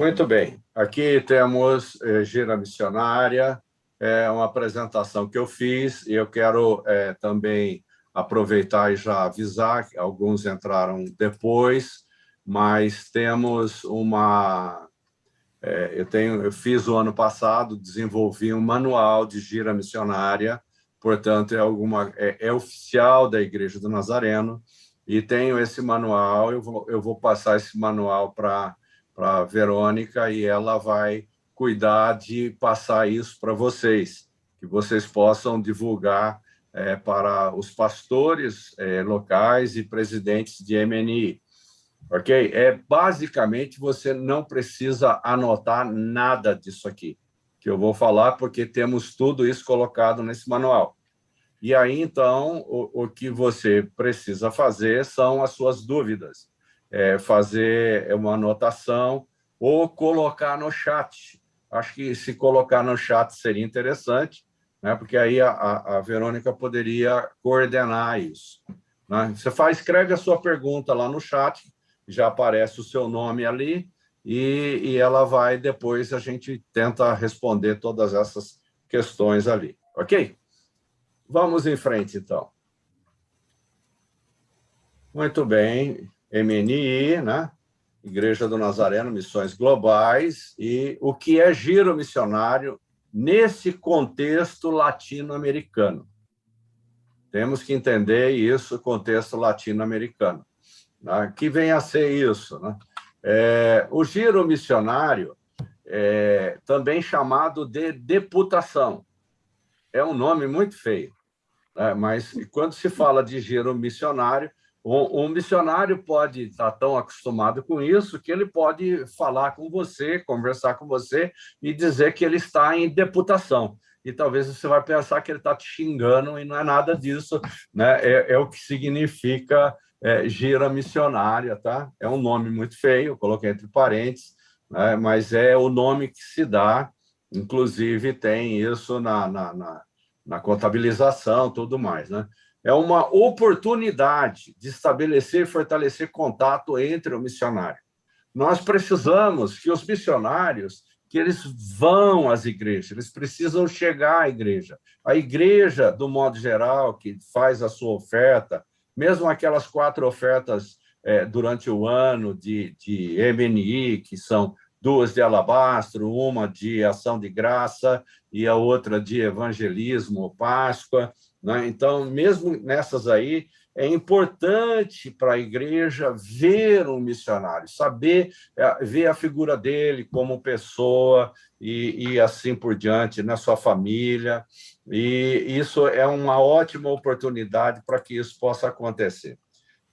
Muito bem. Aqui temos Gira Missionária, é uma apresentação que eu fiz e eu quero também aproveitar e já avisar que alguns entraram depois, mas temos uma... eu fiz o ano passado, desenvolvi um manual de Gira Missionária, portanto, é oficial da Igreja do Nazareno, e tenho esse manual, eu vou passar esse manual para a Verônica e ela vai cuidar de passar isso para vocês, que vocês possam divulgar para os pastores locais e presidentes de MNI. Ok? Basicamente, você não precisa anotar nada disso aqui, que eu vou falar, porque temos tudo isso colocado nesse manual. E aí, então, o que você precisa fazer são as suas dúvidas. Fazer uma anotação ou colocar no chat. Acho que se colocar no chat seria interessante, né? Porque aí a Verônica poderia coordenar isso, né? Você escreve a sua pergunta lá no chat, já aparece o seu nome ali, e ela vai, depois a gente tenta responder todas essas questões ali, ok? Vamos em frente, então. Muito bem, MNI, né? Igreja do Nazareno, Missões Globais, e o que é giro missionário nesse contexto latino-americano. Temos que entender isso, contexto latino-americano. Né? Que vem a ser isso, né? O giro missionário, também chamado de deputação, é um nome muito feio, né? Mas quando se fala de giro missionário, um missionário pode estar tão acostumado com isso que ele pode falar com você, conversar com você e dizer que ele está em deputação. E talvez você vai pensar que ele está te xingando e não é nada disso, né? É o que significa gira missionária, tá? É um nome muito feio, eu coloquei entre parênteses, né? Mas é o nome que se dá, inclusive tem isso na contabilização, tudo mais, né? É uma oportunidade de estabelecer e fortalecer contato entre o missionário. Nós precisamos que os missionários, que eles vão às igrejas, eles precisam chegar à igreja. A igreja, do modo geral, que faz a sua oferta, mesmo aquelas 4 ofertas durante o ano de MNI, que são 2 de alabastro, uma de ação de graça e a outra de evangelismo, Páscoa, né? Então, mesmo nessas aí, é importante para a igreja ver um missionário, saber, ver a figura dele como pessoa e assim por diante, na sua família. E isso é uma ótima oportunidade para que isso possa acontecer.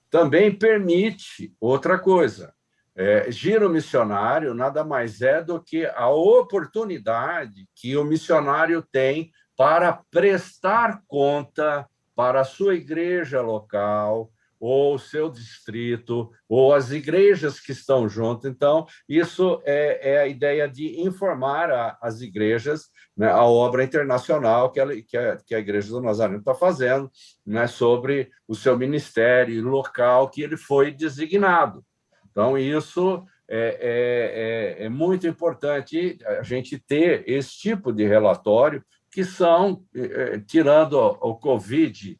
Também permite outra coisa. Giro missionário nada mais é do que a oportunidade que o missionário tem para prestar conta para a sua igreja local, ou seu distrito, ou as igrejas que estão junto. Então, isso é a ideia de informar as igrejas, né, a obra internacional que a Igreja do Nazareno está fazendo, né, sobre o seu ministério local que ele foi designado. Então, isso é muito importante a gente ter esse tipo de relatório, que são, tirando o Covid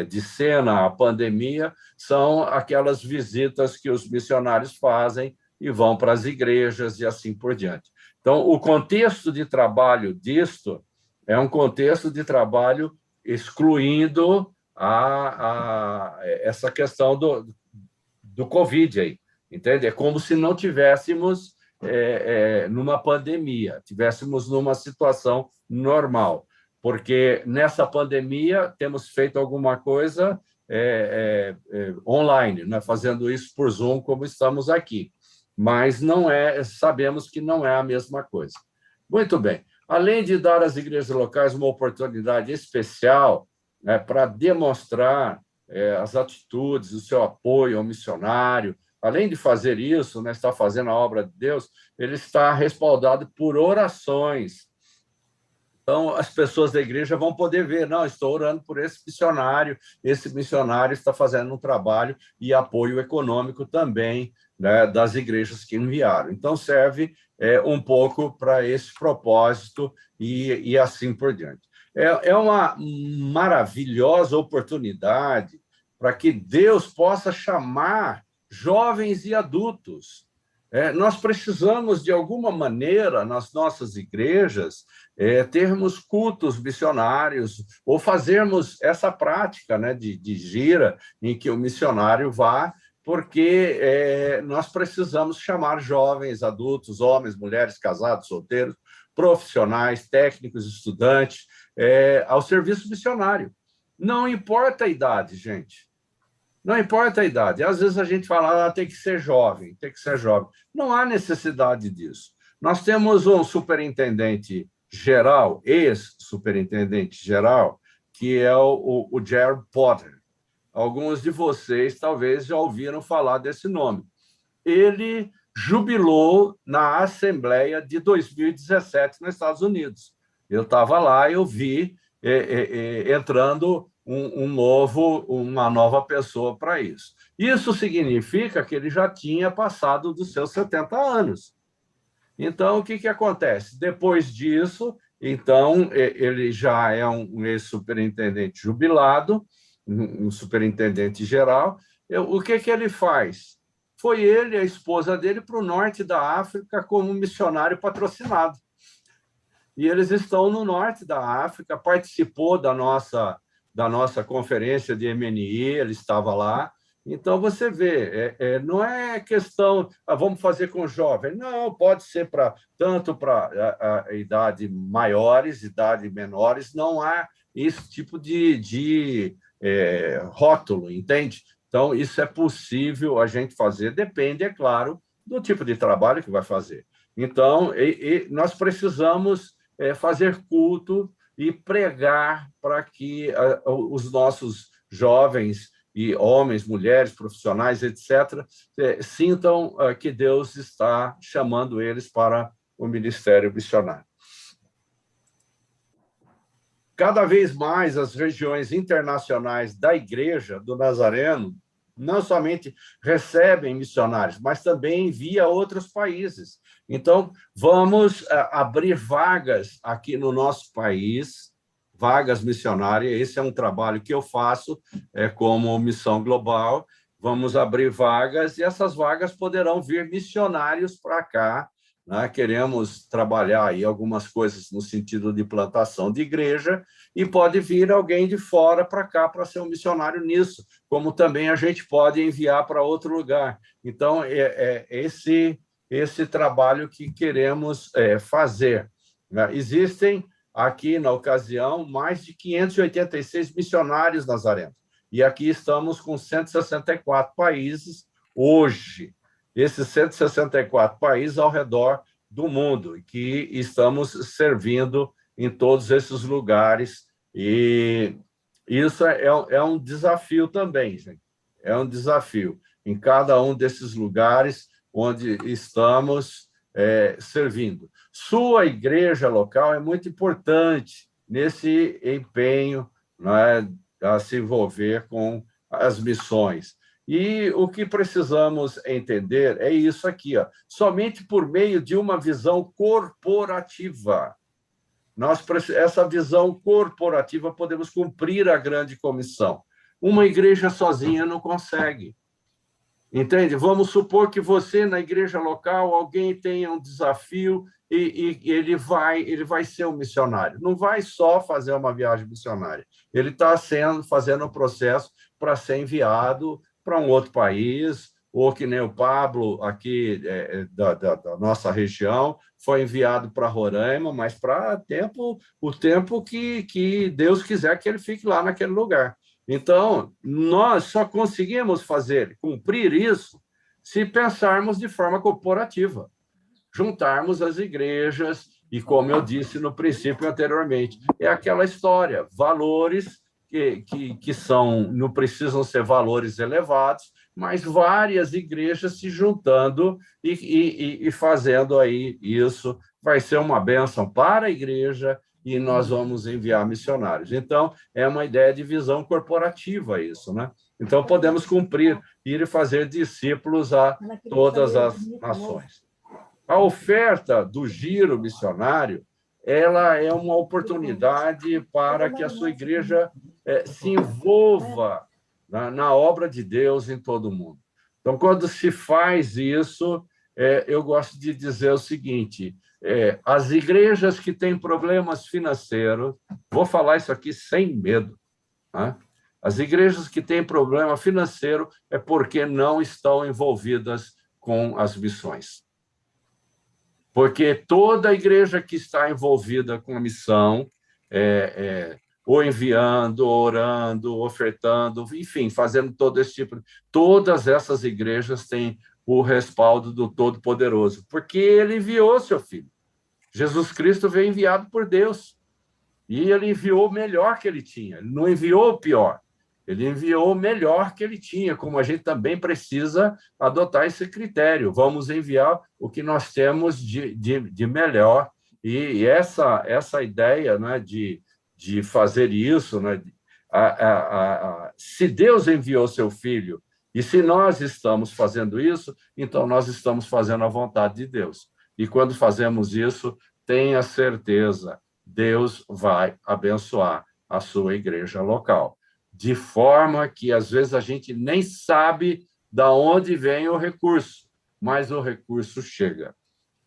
de cena, a pandemia, são aquelas visitas que os missionários fazem e vão para as igrejas e assim por diante. Então, o contexto de trabalho disto é um contexto de trabalho excluindo essa questão do Covid aí, entende? É como se não tivéssemos numa pandemia, tivéssemos numa situação normal, porque nessa pandemia temos feito alguma coisa online, né? Fazendo isso por Zoom, como estamos aqui, mas sabemos que não é a mesma coisa. Muito bem. Além de dar às igrejas locais uma oportunidade especial, né, para demonstrar as atitudes, o seu apoio ao missionário, além de fazer isso, né, está fazendo a obra de Deus, ele está respaldado por orações. Então, as pessoas da igreja vão poder ver, não, estou orando por esse missionário está fazendo um trabalho e apoio econômico também né, das igrejas que enviaram. Então, serve um pouco para esse propósito e assim por diante. É uma maravilhosa oportunidade para que Deus possa chamar jovens e adultos. Nós precisamos, de alguma maneira, nas nossas igrejas, termos cultos missionários ou fazermos essa prática, né, de gira em que o missionário vá, porque nós precisamos chamar jovens, adultos, homens, mulheres, casados, solteiros, profissionais, técnicos, estudantes, ao serviço missionário. Não importa a idade, gente. Não importa a idade. Às vezes a gente fala, tem que ser jovem, tem que ser jovem. Não há necessidade disso. Nós temos um superintendente geral, ex-superintendente geral, que é o Gerald Potter. Alguns de vocês talvez já ouviram falar desse nome. Ele jubilou na Assembleia de 2017 nos Estados Unidos. Eu estava lá, eu vi entrando uma nova pessoa para isso. Isso significa que ele já tinha passado dos seus 70 anos. Então, o que acontece? Depois disso, então, ele já é um ex-superintendente jubilado, um superintendente geral. O que ele faz? Foi ele e a esposa dele para o norte da África como missionário patrocinado. E eles estão no norte da África, participou da nossa conferência de MNI, ele estava lá. Então, você vê, não é questão, vamos fazer com jovem. Não, pode ser tanto para a idade maiores, idade menores, não há esse tipo de rótulo, entende? Então, isso é possível a gente fazer, depende, é claro, do tipo de trabalho que vai fazer. Então, nós precisamos fazer culto e pregar para que os nossos jovens e homens, mulheres, profissionais, etc., sintam que Deus está chamando eles para o ministério missionário. Cada vez mais as regiões internacionais da Igreja do Nazareno não somente recebem missionários, mas também envia a outros países. Então, vamos abrir vagas aqui no nosso país, vagas missionárias. Esse é um trabalho que eu faço como Missão Global. Vamos abrir vagas e essas vagas poderão vir missionários para cá. Né? Queremos trabalhar aí algumas coisas no sentido de plantação de igreja e pode vir alguém de fora para cá para ser um missionário nisso, como também a gente pode enviar para outro lugar. Então, esse trabalho que queremos fazer. Né? Existem aqui, na ocasião, mais de 586 missionários nazarenos. E aqui estamos com 164 países hoje. Esses 164 países ao redor do mundo, que estamos servindo em todos esses lugares. E isso é um desafio também, gente. É um desafio. Em cada um desses lugares onde estamos servindo. Sua igreja local é muito importante nesse empenho, né, a se envolver com as missões. E o que precisamos entender é isso aqui, ó. Somente por meio de uma visão corporativa, essa visão corporativa, podemos cumprir a grande comissão. Uma igreja sozinha não consegue. Entende? Vamos supor que você, na igreja local, alguém tenha um desafio e ele vai ser um missionário. Não vai só fazer uma viagem missionária. Ele está fazendo um processo para ser enviado para um outro país, ou que nem o Pablo, aqui da nossa região, foi enviado para Roraima, mas para o tempo que Deus quiser que ele fique lá naquele lugar. Então, nós só conseguimos cumprir isso, se pensarmos de forma corporativa, juntarmos as igrejas, e como eu disse no princípio anteriormente, é aquela história, valores que não precisam ser valores elevados, mas várias igrejas se juntando e fazendo aí isso. Vai ser uma bênção para a igreja e nós vamos enviar missionários. Então, é uma ideia de visão corporativa isso, né? Então, podemos cumprir, ir e fazer discípulos a todas as nações. A oferta do giro missionário, ela é uma oportunidade para que a sua igreja se envolva na obra de Deus em todo o mundo. Então, quando se faz isso, eu gosto de dizer o seguinte: as igrejas que têm problemas financeiros, vou falar isso aqui sem medo, né? As igrejas que têm problema financeiro é porque não estão envolvidas com as missões. Porque toda igreja que está envolvida com a missão, ou enviando, orando, ofertando, enfim, fazendo todo esse tipo, todas essas igrejas têm o respaldo do Todo-Poderoso, porque ele enviou seu filho. Jesus Cristo veio enviado por Deus, e ele enviou o melhor que ele tinha, ele não enviou o pior. Ele enviou o melhor que ele tinha, como a gente também precisa adotar esse critério. Vamos enviar o que nós temos de melhor. E essa ideia, né, de fazer isso, né, se Deus enviou seu filho, e se nós estamos fazendo isso, então nós estamos fazendo a vontade de Deus. E quando fazemos isso, tenha certeza, Deus vai abençoar a sua igreja local, de forma que, às vezes, a gente nem sabe de onde vem o recurso, mas o recurso chega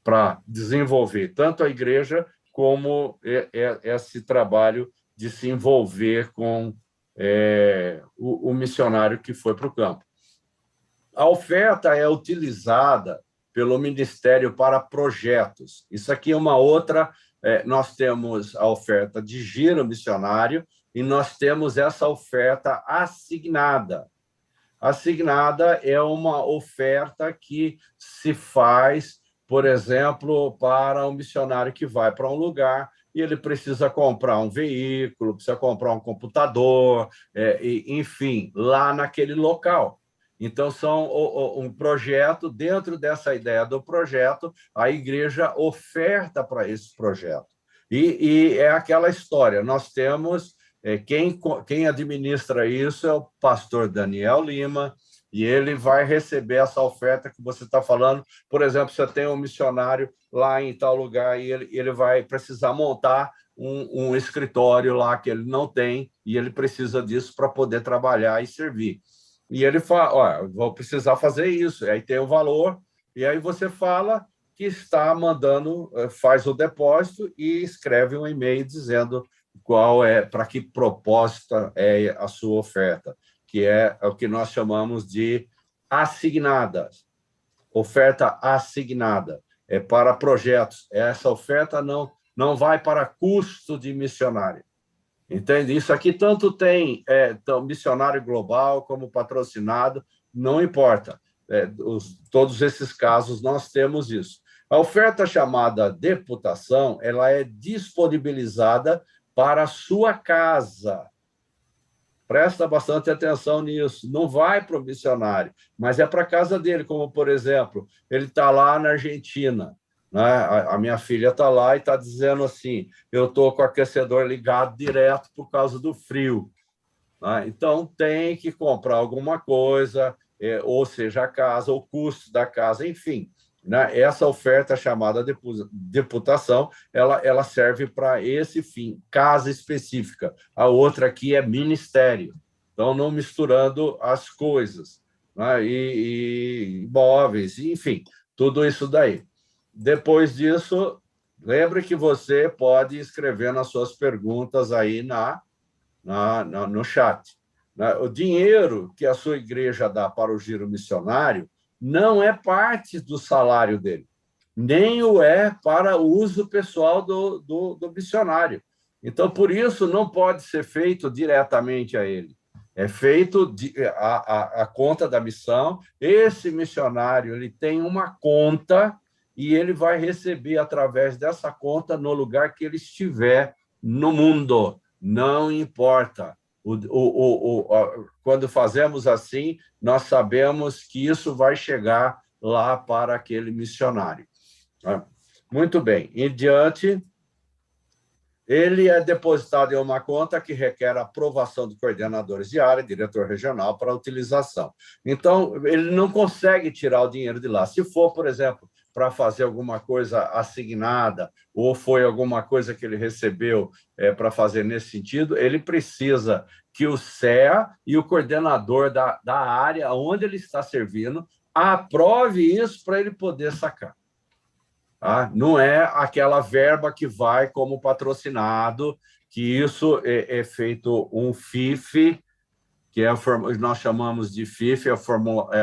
para desenvolver tanto a igreja como esse trabalho de se envolver com o missionário que foi para o campo. A oferta é utilizada pelo Ministério para projetos. Isso aqui é uma outra... nós temos a oferta de giro missionário, e nós temos essa oferta assignada. Assignada é uma oferta que se faz, por exemplo, para um missionário que vai para um lugar e ele precisa comprar um veículo, precisa comprar um computador, enfim, lá naquele local. Então, são um projeto, dentro dessa ideia do projeto, a igreja oferta para esse projeto. E é aquela história, nós temos... Quem administra isso é o pastor Daniel Lima, e ele vai receber essa oferta que você está falando. Por exemplo, você tem um missionário lá em tal lugar e ele vai precisar montar um escritório lá que ele não tem, e ele precisa disso para poder trabalhar e servir. E ele fala, vou precisar fazer isso, e aí tem o valor, e aí você fala que está mandando, faz o depósito e escreve um e-mail dizendo para que proposta é a sua oferta, que é o que nós chamamos de assignada, oferta assignada, é para projetos. Essa oferta não vai para custo de missionário. Entende? Isso aqui tanto tem missionário global como patrocinado, não importa. Todos esses casos nós temos isso. A oferta chamada deputação, ela é disponibilizada para a sua casa. Presta bastante atenção nisso. Não vai para o missionário, mas é para a casa dele, como, por exemplo, ele está lá na Argentina, né? A minha filha está lá e está dizendo assim, eu estou com o aquecedor ligado direto por causa do frio, né? Então, tem que comprar alguma coisa, ou seja, a casa, o custo da casa, enfim. Né? Essa oferta chamada deputação, ela serve para esse fim, casa específica. A outra aqui é ministério. Então, não misturando as coisas, né? E imóveis, enfim, tudo isso daí. Depois disso, lembre que você pode escrever nas suas perguntas aí no chat. O dinheiro que a sua igreja dá para o giro missionário não é parte do salário dele, nem o é para o uso pessoal do missionário. Então, por isso, não pode ser feito diretamente a ele. É feito a conta da missão. Esse missionário ele tem uma conta e ele vai receber através dessa conta no lugar que ele estiver no mundo. Não importa. Quando fazemos assim, nós sabemos que isso vai chegar lá para aquele missionário. Muito bem. Em diante, ele é depositado em uma conta que requer aprovação de coordenadores de área, diretor regional, para utilização. Então, ele não consegue tirar o dinheiro de lá. Se for, por exemplo, para fazer alguma coisa assignada, ou foi alguma coisa que ele recebeu para fazer nesse sentido, ele precisa que o CEA e o coordenador da área onde ele está servindo aprove isso para ele poder sacar. Tá? Não é aquela verba que vai como patrocinado, que isso é feito um FIF, que nós chamamos de FIF, é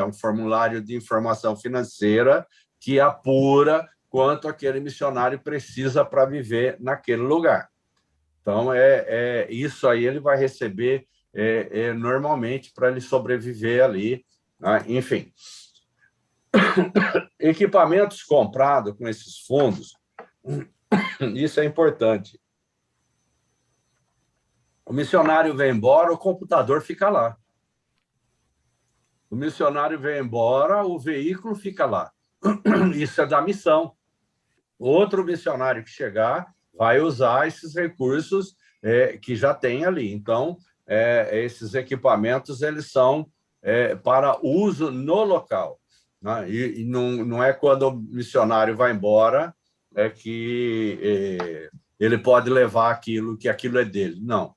um formulário de informação financeira que apura quanto aquele missionário precisa para viver naquele lugar. Então, isso aí ele vai receber normalmente para ele sobreviver ali, né? Enfim. Equipamentos comprados com esses fundos, isso é importante. O missionário vem embora, o computador fica lá. O missionário vem embora, o veículo fica lá. Isso é da missão. Outro missionário que chegar vai usar esses recursos que já tem ali. Então, esses equipamentos eles são para uso no local. Né? E não é quando o missionário vai embora que ele pode levar aquilo, que aquilo é dele. Não.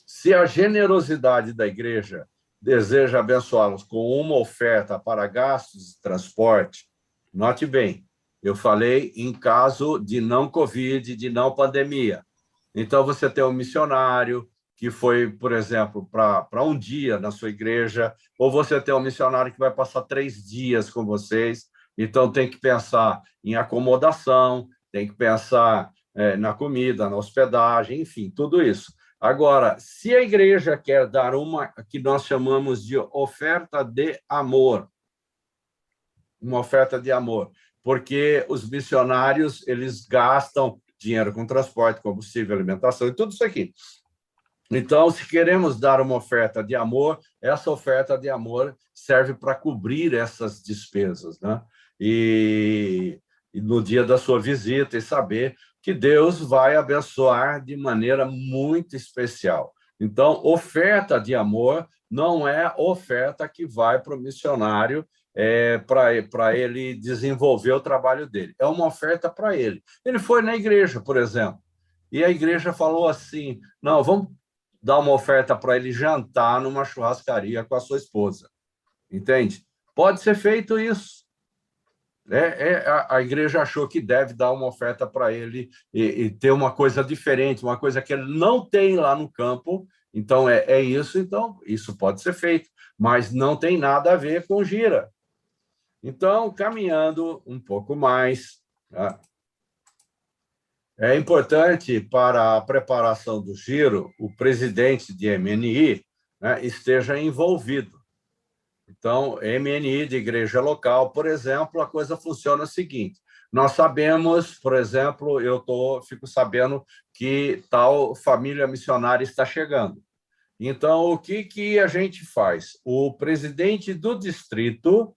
Se a generosidade da igreja deseja abençoá-los com uma oferta para gastos de transporte, note bem, eu falei em caso de não Covid, de não pandemia. Então, você tem um missionário que foi, por exemplo, para um dia na sua igreja, ou você tem um missionário que vai passar 3 dias com vocês, então tem que pensar em acomodação, tem que pensar na comida, na hospedagem, enfim, tudo isso. Agora, se a igreja quer dar uma que nós chamamos de oferta de amor, uma oferta de amor, porque os missionários eles gastam dinheiro com transporte, combustível, alimentação e tudo isso aqui. Então, se queremos dar uma oferta de amor, essa oferta de amor serve para cobrir essas despesas, né? E no dia da sua visita e saber que Deus vai abençoar de maneira muito especial. Então, oferta de amor não é oferta que vai para o missionário para ele desenvolver o trabalho dele. É uma oferta para ele. Ele foi na igreja, por exemplo, e a igreja falou assim, não, vamos dar uma oferta para ele jantar numa churrascaria com a sua esposa. Entende? Pode ser feito isso. A igreja achou que deve dar uma oferta para ele e ter uma coisa diferente, uma coisa que ele não tem lá no campo. Então, isso. Então, isso pode ser feito, mas não tem nada a ver com gira. Então, caminhando um pouco mais, tá? É importante para a preparação do giro, o presidente de MNI, né, esteja envolvido. Então, MNI de igreja local, por exemplo, a coisa funciona o seguinte: nós sabemos, por exemplo, fico sabendo que tal família missionária está chegando. Então, o que a gente faz? O presidente do distrito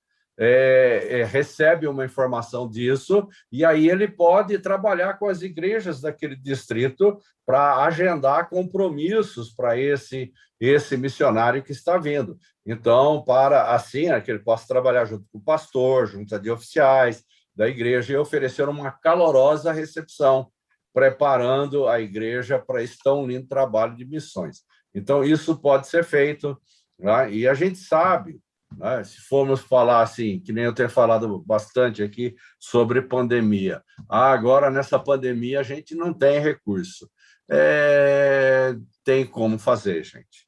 recebe uma informação disso e aí ele pode trabalhar com as igrejas daquele distrito para agendar compromissos para esse missionário que está vindo. Então, para assim, que ele possa trabalhar junto com o pastor, junto de oficiais da igreja e oferecer uma calorosa recepção, preparando a igreja para esse tão lindo trabalho de missões. Então, isso pode ser feito, né? E a gente sabe, né, se formos falar assim, que nem eu tenho falado bastante aqui sobre pandemia. Agora, nessa pandemia, a gente não tem recurso. Tem como fazer, gente.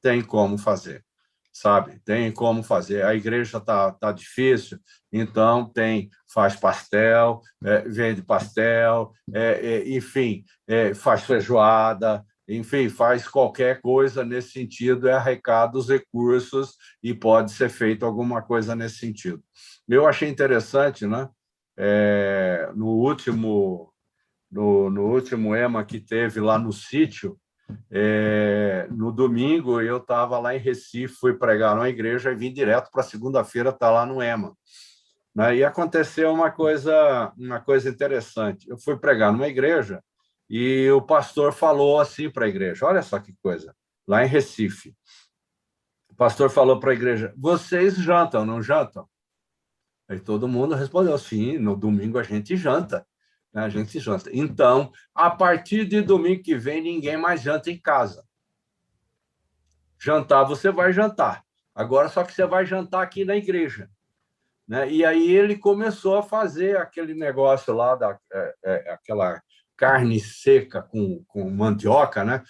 Tem como fazer, sabe? Tem como fazer. A igreja tá difícil, então faz pastel, vende pastel, enfim, faz feijoada, enfim, faz qualquer coisa nesse sentido, arrecada os recursos e pode ser feito alguma coisa nesse sentido. Eu achei interessante, né? No último EMA que teve lá no sítio, no domingo eu estava lá em Recife, fui pregar numa igreja e vim direto para segunda-feira estar lá no EMA. Né? E aconteceu uma coisa interessante. Eu fui pregar numa igreja e o pastor falou assim para a igreja, olha só que coisa, lá em Recife. O pastor falou para a igreja, vocês jantam, não jantam? Aí todo mundo respondeu, sim, no domingo a gente janta. Né? A gente janta. Então, a partir de domingo que vem, ninguém mais janta em casa. Jantar, você vai jantar. Agora, só que você vai jantar aqui na igreja. Né? E aí ele começou a fazer aquele negócio lá, aquela carne seca com mandioca, né?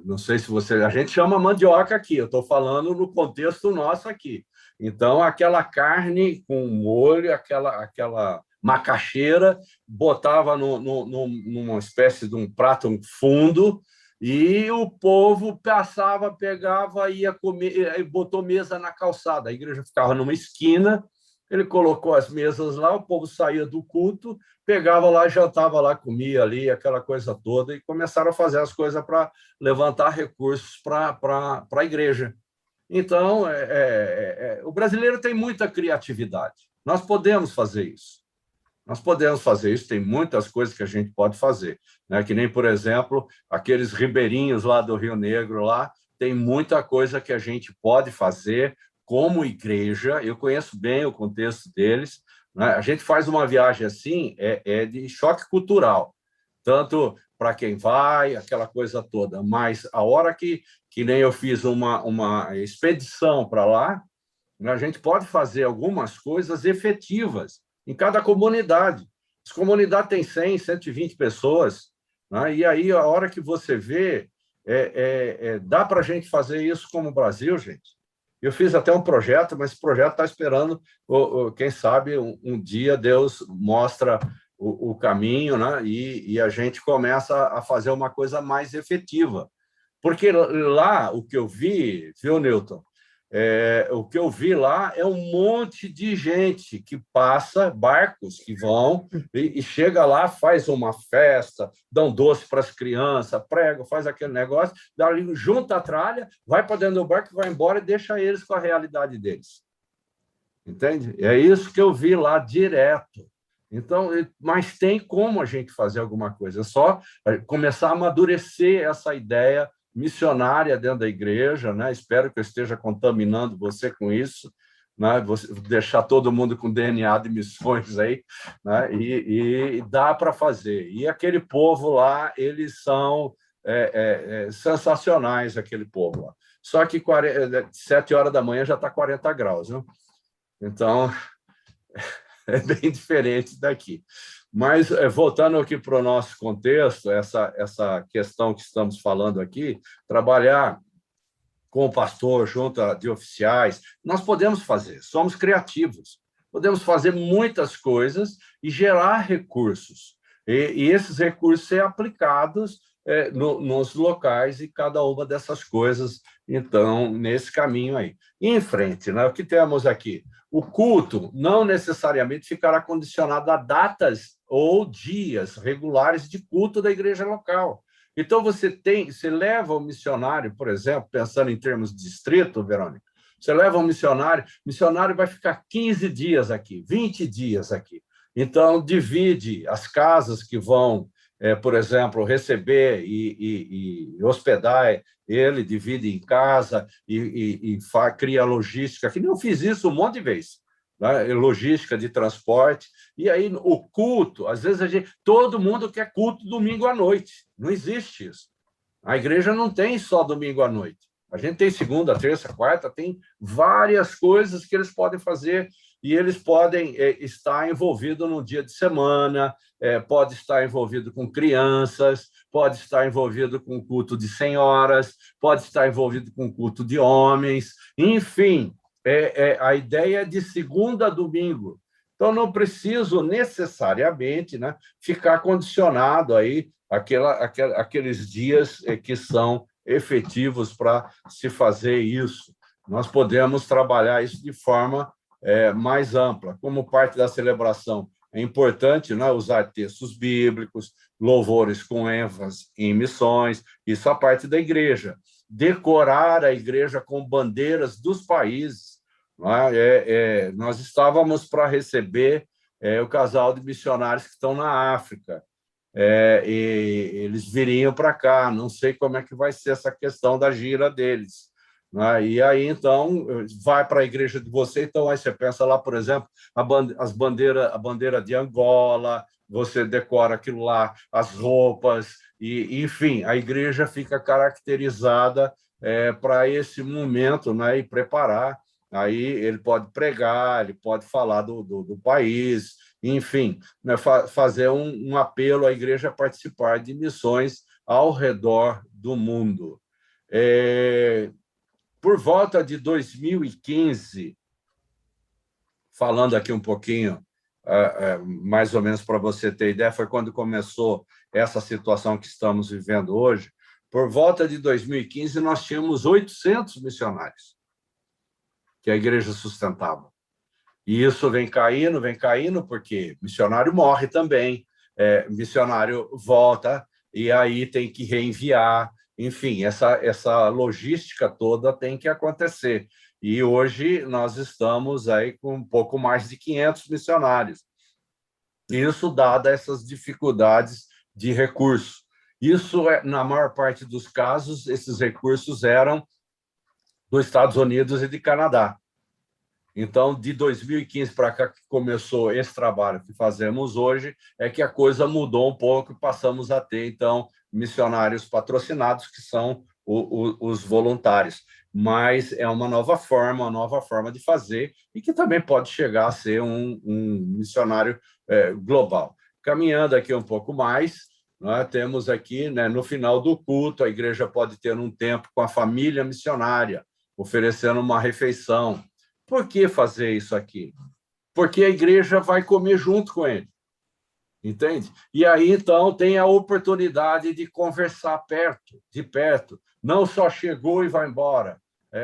Não sei se você... A gente chama mandioca aqui, eu estou falando no contexto nosso aqui. Então, aquela carne com molho, aquela macaxeira, botava numa espécie de um prato fundo, e o povo passava, pegava, ia comer, e botou mesa na calçada. A igreja ficava numa esquina, ele colocou as mesas lá, o povo saía do culto, pegava lá, jantava lá, comia ali, aquela coisa toda, e começaram a fazer as coisas para levantar recursos para a igreja. Então, o brasileiro tem muita criatividade. Nós podemos fazer isso. Nós podemos fazer isso, tem muitas coisas que a gente pode fazer, né? Que nem, por exemplo, aqueles ribeirinhos lá do Rio Negro, lá, tem muita coisa que a gente pode fazer como igreja, eu conheço bem o contexto deles, né? A gente faz uma viagem assim, de choque cultural, tanto para quem vai, aquela coisa toda, mas a hora que nem eu fiz uma expedição para lá, a gente pode fazer algumas coisas efetivas em cada comunidade. As comunidades têm 100, 120 pessoas, né? E aí, a hora que você vê, dá para a gente fazer isso como Brasil, gente. Eu fiz até um projeto, mas esse projeto está esperando, quem sabe, um dia Deus mostra o caminho, né? E a gente começa a fazer uma coisa mais efetiva. Porque lá, o que eu vi, viu, Newton? O que eu vi lá é um monte de gente que passa, barcos que vão e chega lá, faz uma festa, dão doce para as crianças, prega, faz aquele negócio, dali, junta a tralha, vai para dentro do barco, vai embora e deixa eles com a realidade deles. Entende? É isso que eu vi lá direto. Então, mas tem como a gente fazer alguma coisa, é só começar a amadurecer essa ideia missionária dentro da igreja, né? Espero que eu esteja contaminando você com isso, né? Deixar todo mundo com DNA de missões aí, né? E dá para fazer. E aquele povo lá, eles são sensacionais, aquele povo lá. Só que 7 horas da manhã já está 40 graus, né? Então, é bem diferente daqui. Mas, voltando aqui para o nosso contexto, essa questão que estamos falando aqui, trabalhar com o pastor, junto de oficiais, nós podemos fazer, somos criativos, podemos fazer muitas coisas e gerar recursos, e esses recursos ser aplicados nos locais e cada uma dessas coisas, então, nesse caminho aí. E em frente, né? O que temos aqui? O culto não necessariamente ficará condicionado a datas ou dias regulares de culto da igreja local. Então, você leva o missionário, por exemplo, pensando em termos de distrito, Verônica, você leva um missionário, o missionário vai ficar 15 dias aqui, 20 dias aqui. Então, divide as casas que vão, por exemplo, receber e hospedar ele, divide em casa e cria logística, que nem eu fiz isso um monte de vezes, né? Logística de transporte. E aí, o culto, às vezes, todo mundo quer culto domingo à noite. Não existe isso. A igreja não tem só domingo à noite. A gente tem segunda, terça, quarta, tem várias coisas que eles podem fazer e eles podem estar envolvidos no dia de semana, pode estar envolvido com crianças, pode estar envolvido com culto de senhoras, pode estar envolvido com culto de homens, enfim, a ideia é de segunda a domingo. Então, não preciso necessariamente, né, ficar condicionado aí aqueles dias que são efetivos para se fazer isso. Nós podemos trabalhar isso de forma mais ampla, como parte da celebração. É importante, né, usar textos bíblicos, louvores com ênfase em missões, isso a parte da igreja. Decorar a igreja com bandeiras dos países. Nós estávamos para receber o casal de missionários que estão na África. e eles viriam para cá. Não sei como é que vai ser essa questão da gira deles, né? E aí, então, vai para a igreja de você, então aí você pensa lá, por exemplo, a bandeira de Angola, você decora aquilo lá, as roupas, e enfim, a igreja fica caracterizada para esse momento, né? E preparar. Aí ele pode pregar, ele pode falar do país, enfim, né? Fazer um apelo à igreja a participar de missões ao redor do mundo. Por volta de 2015, falando aqui um pouquinho, mais ou menos para você ter ideia, foi quando começou essa situação que estamos vivendo hoje. Por volta de 2015, nós tínhamos 800 missionários que a igreja sustentava. E isso vem caindo, porque missionário morre também, missionário volta, e aí tem que reenviar. Enfim, essa logística toda tem que acontecer. E hoje nós estamos aí com um pouco mais de 500 missionários. Isso dada essas dificuldades de recurso. Isso, na maior parte dos casos, esses recursos eram dos Estados Unidos e de Canadá. Então, de 2015 para cá que começou esse trabalho que fazemos hoje, é que a coisa mudou um pouco e passamos a ter, então, missionários patrocinados, que são os voluntários. Mas é uma nova forma de fazer, e que também pode chegar a ser um missionário global. Caminhando aqui um pouco mais, nós temos aqui, né, no final do culto, a igreja pode ter um tempo com a família missionária, oferecendo uma refeição. Por que fazer isso aqui? Porque a igreja vai comer junto com ele, entende? E aí, então, tem a oportunidade de conversar de perto. Não só chegou e vai embora.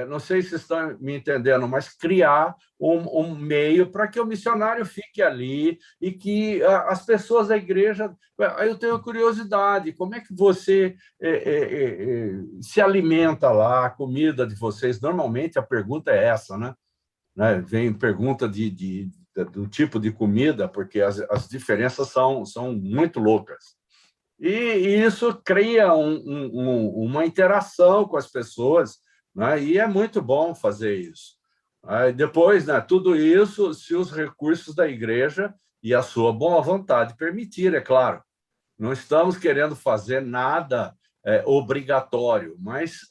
Não sei se estão me entendendo, mas criar um meio para que o missionário fique ali e que as pessoas da igreja... Eu tenho curiosidade, como é que você se alimenta lá, a comida de vocês? Normalmente a pergunta é essa, né? Vem pergunta do tipo de comida, porque as diferenças são muito loucas. E isso cria uma interação com as pessoas, né? E é muito bom fazer isso. Aí depois, né, tudo isso, se os recursos da igreja e a sua boa vontade permitir, é claro. Não estamos querendo fazer nada obrigatório, mas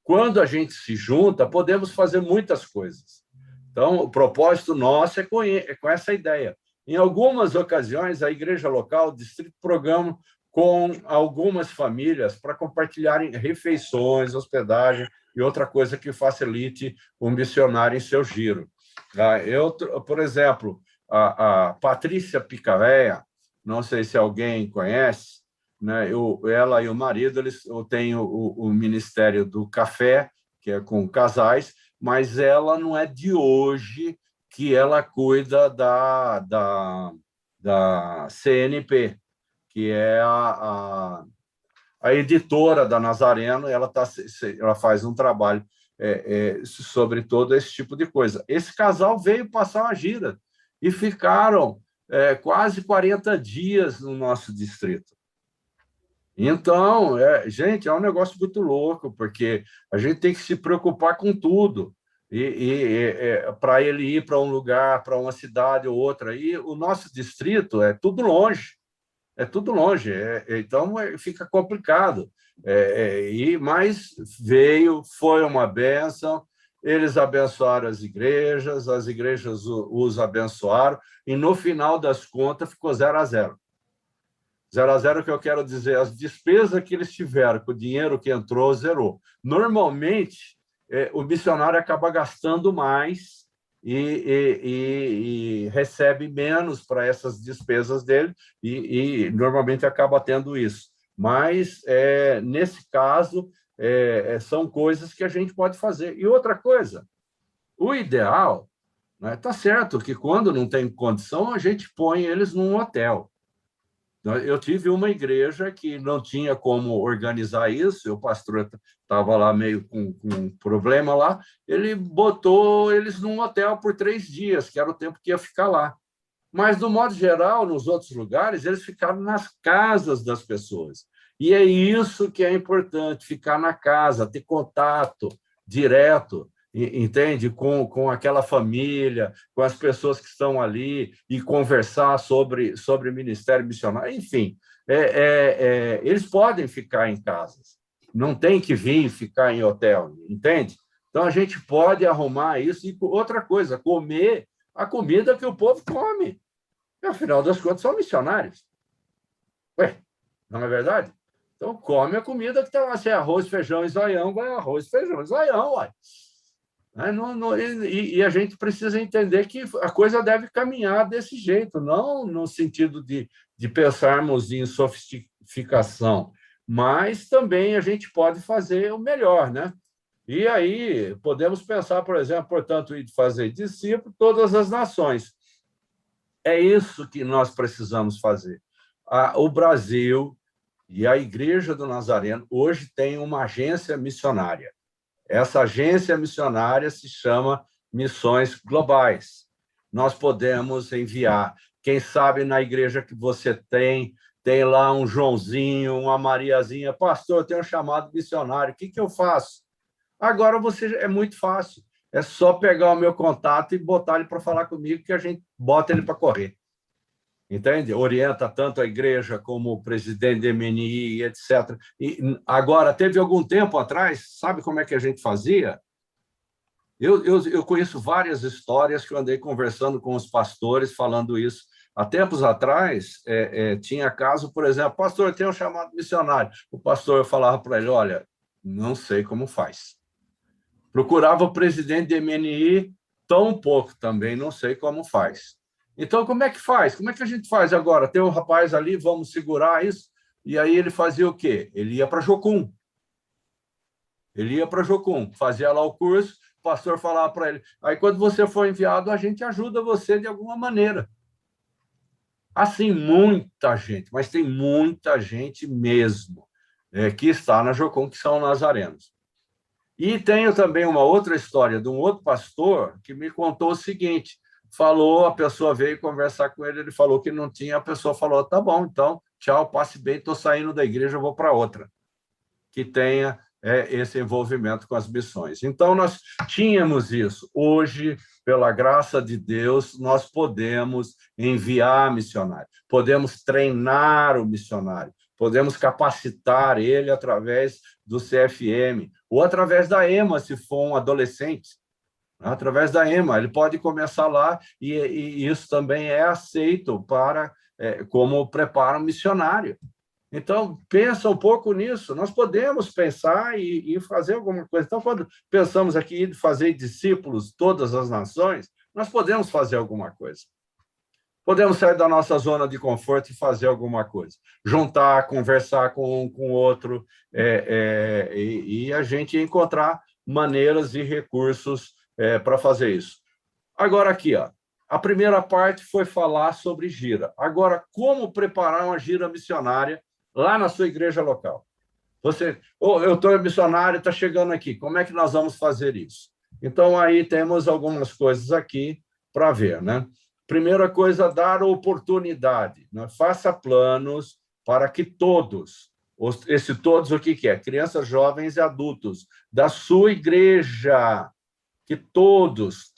quando a gente se junta, podemos fazer muitas coisas. Então, o propósito nosso é com essa ideia. Em algumas ocasiões, a igreja local, o distrito, programa com algumas famílias para compartilharem refeições, hospedagem e outra coisa que facilite o missionário em seu giro. Por exemplo, a Patrícia Picavéia, não sei se alguém conhece, né? Ela e o marido, eu tenho o Ministério do Café, que é com casais, mas ela não é de hoje que ela cuida da CNP, que é a editora da Nazareno. Ela faz um trabalho sobre todo esse tipo de coisa. Esse casal veio passar uma gira e ficaram quase 40 dias no nosso distrito. Então, gente, é um negócio muito louco, porque a gente tem que se preocupar com tudo. Para ele ir para um lugar, para uma cidade ou outra, e o nosso distrito é tudo longe, então fica complicado. Mas veio, foi uma bênção, eles abençoaram as igrejas os abençoaram, e no final das contas ficou 0-0. 0-0, que eu quero dizer, as despesas que eles tiveram, com o dinheiro que entrou, zerou. Normalmente, o missionário acaba gastando mais e recebe menos para essas despesas dele, e normalmente acaba tendo isso. Mas, nesse caso, são coisas que a gente pode fazer. E outra coisa, o ideal, né, tá certo que quando não tem condição, a gente põe eles num hotel. Eu tive uma igreja que não tinha como organizar isso, o pastor estava lá meio com um problema lá, ele botou eles num hotel por 3 dias, que era o tempo que ia ficar lá. Mas, do modo geral, nos outros lugares, eles ficaram nas casas das pessoas. E é isso que é importante, ficar na casa, ter contato direto, entende? Com aquela família, com as pessoas que estão ali, e conversar sobre ministério missionário. Enfim, eles podem ficar em casas, não tem que vir ficar em hotel, entende? Então, a gente pode arrumar isso. E outra coisa, comer a comida que o povo come. E, afinal das contas, são missionários. Ué, não é verdade? Então, come a comida que está lá. Se é arroz, feijão e zoião, vai arroz, feijão e zoião, uai. E a gente precisa entender que a coisa deve caminhar desse jeito, não no sentido de pensarmos em sofisticação, mas também a gente pode fazer o melhor, né? E aí podemos pensar, por exemplo, portanto, ir fazer discípulo todas as nações. É isso que nós precisamos fazer. O Brasil e a Igreja do Nazareno hoje tem uma agência missionária. Essa agência missionária se chama Missões Globais. Nós podemos enviar, quem sabe na igreja que você tem lá um Joãozinho, uma Mariazinha, pastor, eu tenho um chamado missionário, o que eu faço? Agora é muito fácil, é só pegar o meu contato e botar ele para falar comigo, que a gente bota ele para correr. Entende? Orienta tanto a igreja como o presidente do MNI, etc. E agora, teve algum tempo atrás, sabe como é que a gente fazia? Eu conheço várias histórias que eu andei conversando com os pastores, falando isso. Há tempos atrás, tinha caso, por exemplo, pastor, tem um chamado missionário. O pastor falava para ele, olha, não sei como faz. Procurava o presidente do MNI, tão pouco também, não sei como faz. Então, como é que faz? Como é que a gente faz agora? Tem um rapaz ali, vamos segurar isso. E aí ele fazia o quê? Ele ia para Jocum. Ele ia para Jocum, fazia lá o curso, o pastor falava para ele. Aí, quando você for enviado, a gente ajuda você de alguma maneira. Assim, muita gente, mas tem muita gente mesmo que está na Jocum, que são nazarenos. E tenho também uma outra história de um outro pastor que me contou o seguinte: falou, a pessoa veio conversar com ele, ele falou que não tinha, a pessoa falou, tá bom, então, tchau, passe bem, estou saindo da igreja, vou para outra, que tenha esse envolvimento com as missões. Então, nós tínhamos isso. Hoje, pela graça de Deus, nós podemos enviar missionário, podemos treinar o missionário, podemos capacitar ele através do CFM, ou através da EMA, se for um adolescente. Através da EMA, ele pode começar lá, e isso também é aceito como preparo missionário. Então, pensa um pouco nisso. Nós podemos pensar e fazer alguma coisa. Então, quando pensamos aqui em fazer discípulos todas as nações, nós podemos fazer alguma coisa. Podemos sair da nossa zona de conforto e fazer alguma coisa. Juntar, conversar com um com o outro, e a gente encontrar maneiras e recursos para fazer isso. Agora, aqui, ó, a primeira parte foi falar sobre gira. Agora, como preparar uma gira missionária lá na sua igreja local? Eu estou missionário, está chegando aqui, como é que nós vamos fazer isso? Então, aí temos algumas coisas aqui para ver, né? Primeira coisa, dar oportunidade, né? Faça planos para que todos, esse todos o que é? Crianças, jovens e adultos da sua igreja, que todos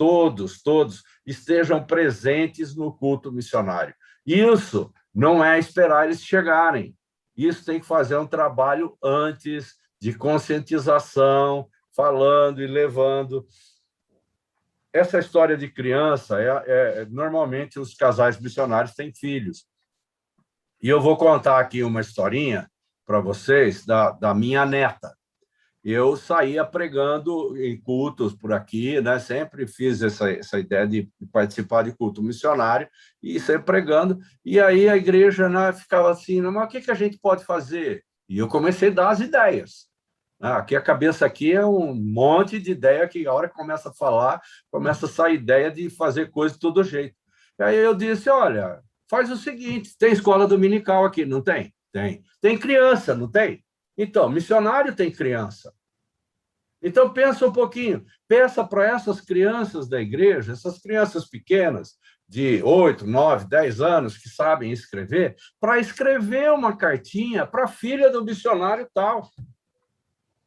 estejam presentes no culto missionário. Isso não é esperar eles chegarem. Isso tem que fazer um trabalho antes de conscientização, falando e levando. Essa história de criança, normalmente os casais missionários têm filhos. E eu vou contar aqui uma historinha para vocês da minha neta. Eu saía pregando em cultos por aqui, né? Sempre fiz essa ideia de participar de culto missionário e sempre pregando. E aí a igreja, né, ficava assim, mas o que a gente pode fazer? E eu comecei a dar as ideias. Aqui a cabeça aqui é um monte de ideia que a hora que começa a falar, começa a sair ideia de fazer coisa de todo jeito. E aí eu disse, olha, faz o seguinte, tem escola dominical aqui, não tem? Tem. Tem criança, não tem? Então, missionário tem criança. Então, pensa um pouquinho, peça para essas crianças da igreja, essas crianças pequenas, de 8, 9, 10 anos que sabem escrever, para escrever uma cartinha para a filha do missionário tal.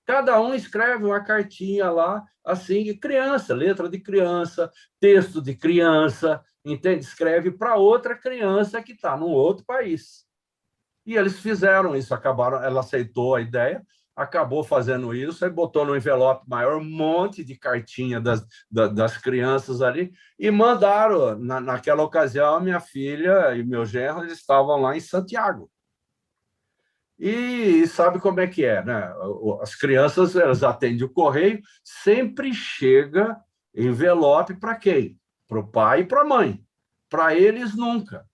Cada um escreve uma cartinha lá, assim, criança, letra de criança, texto de criança, entende? Escreve para outra criança que está num outro país. E eles fizeram isso, acabaram, ela aceitou a ideia, acabou fazendo isso, aí botou no envelope maior um monte de cartinha das crianças ali e mandaram. Naquela ocasião, minha filha e meu genro eles estavam lá em Santiago. E sabe como é que é, né? As crianças elas atendem o correio, sempre chega envelope para quem? Para o pai e para a mãe. Para eles, nunca.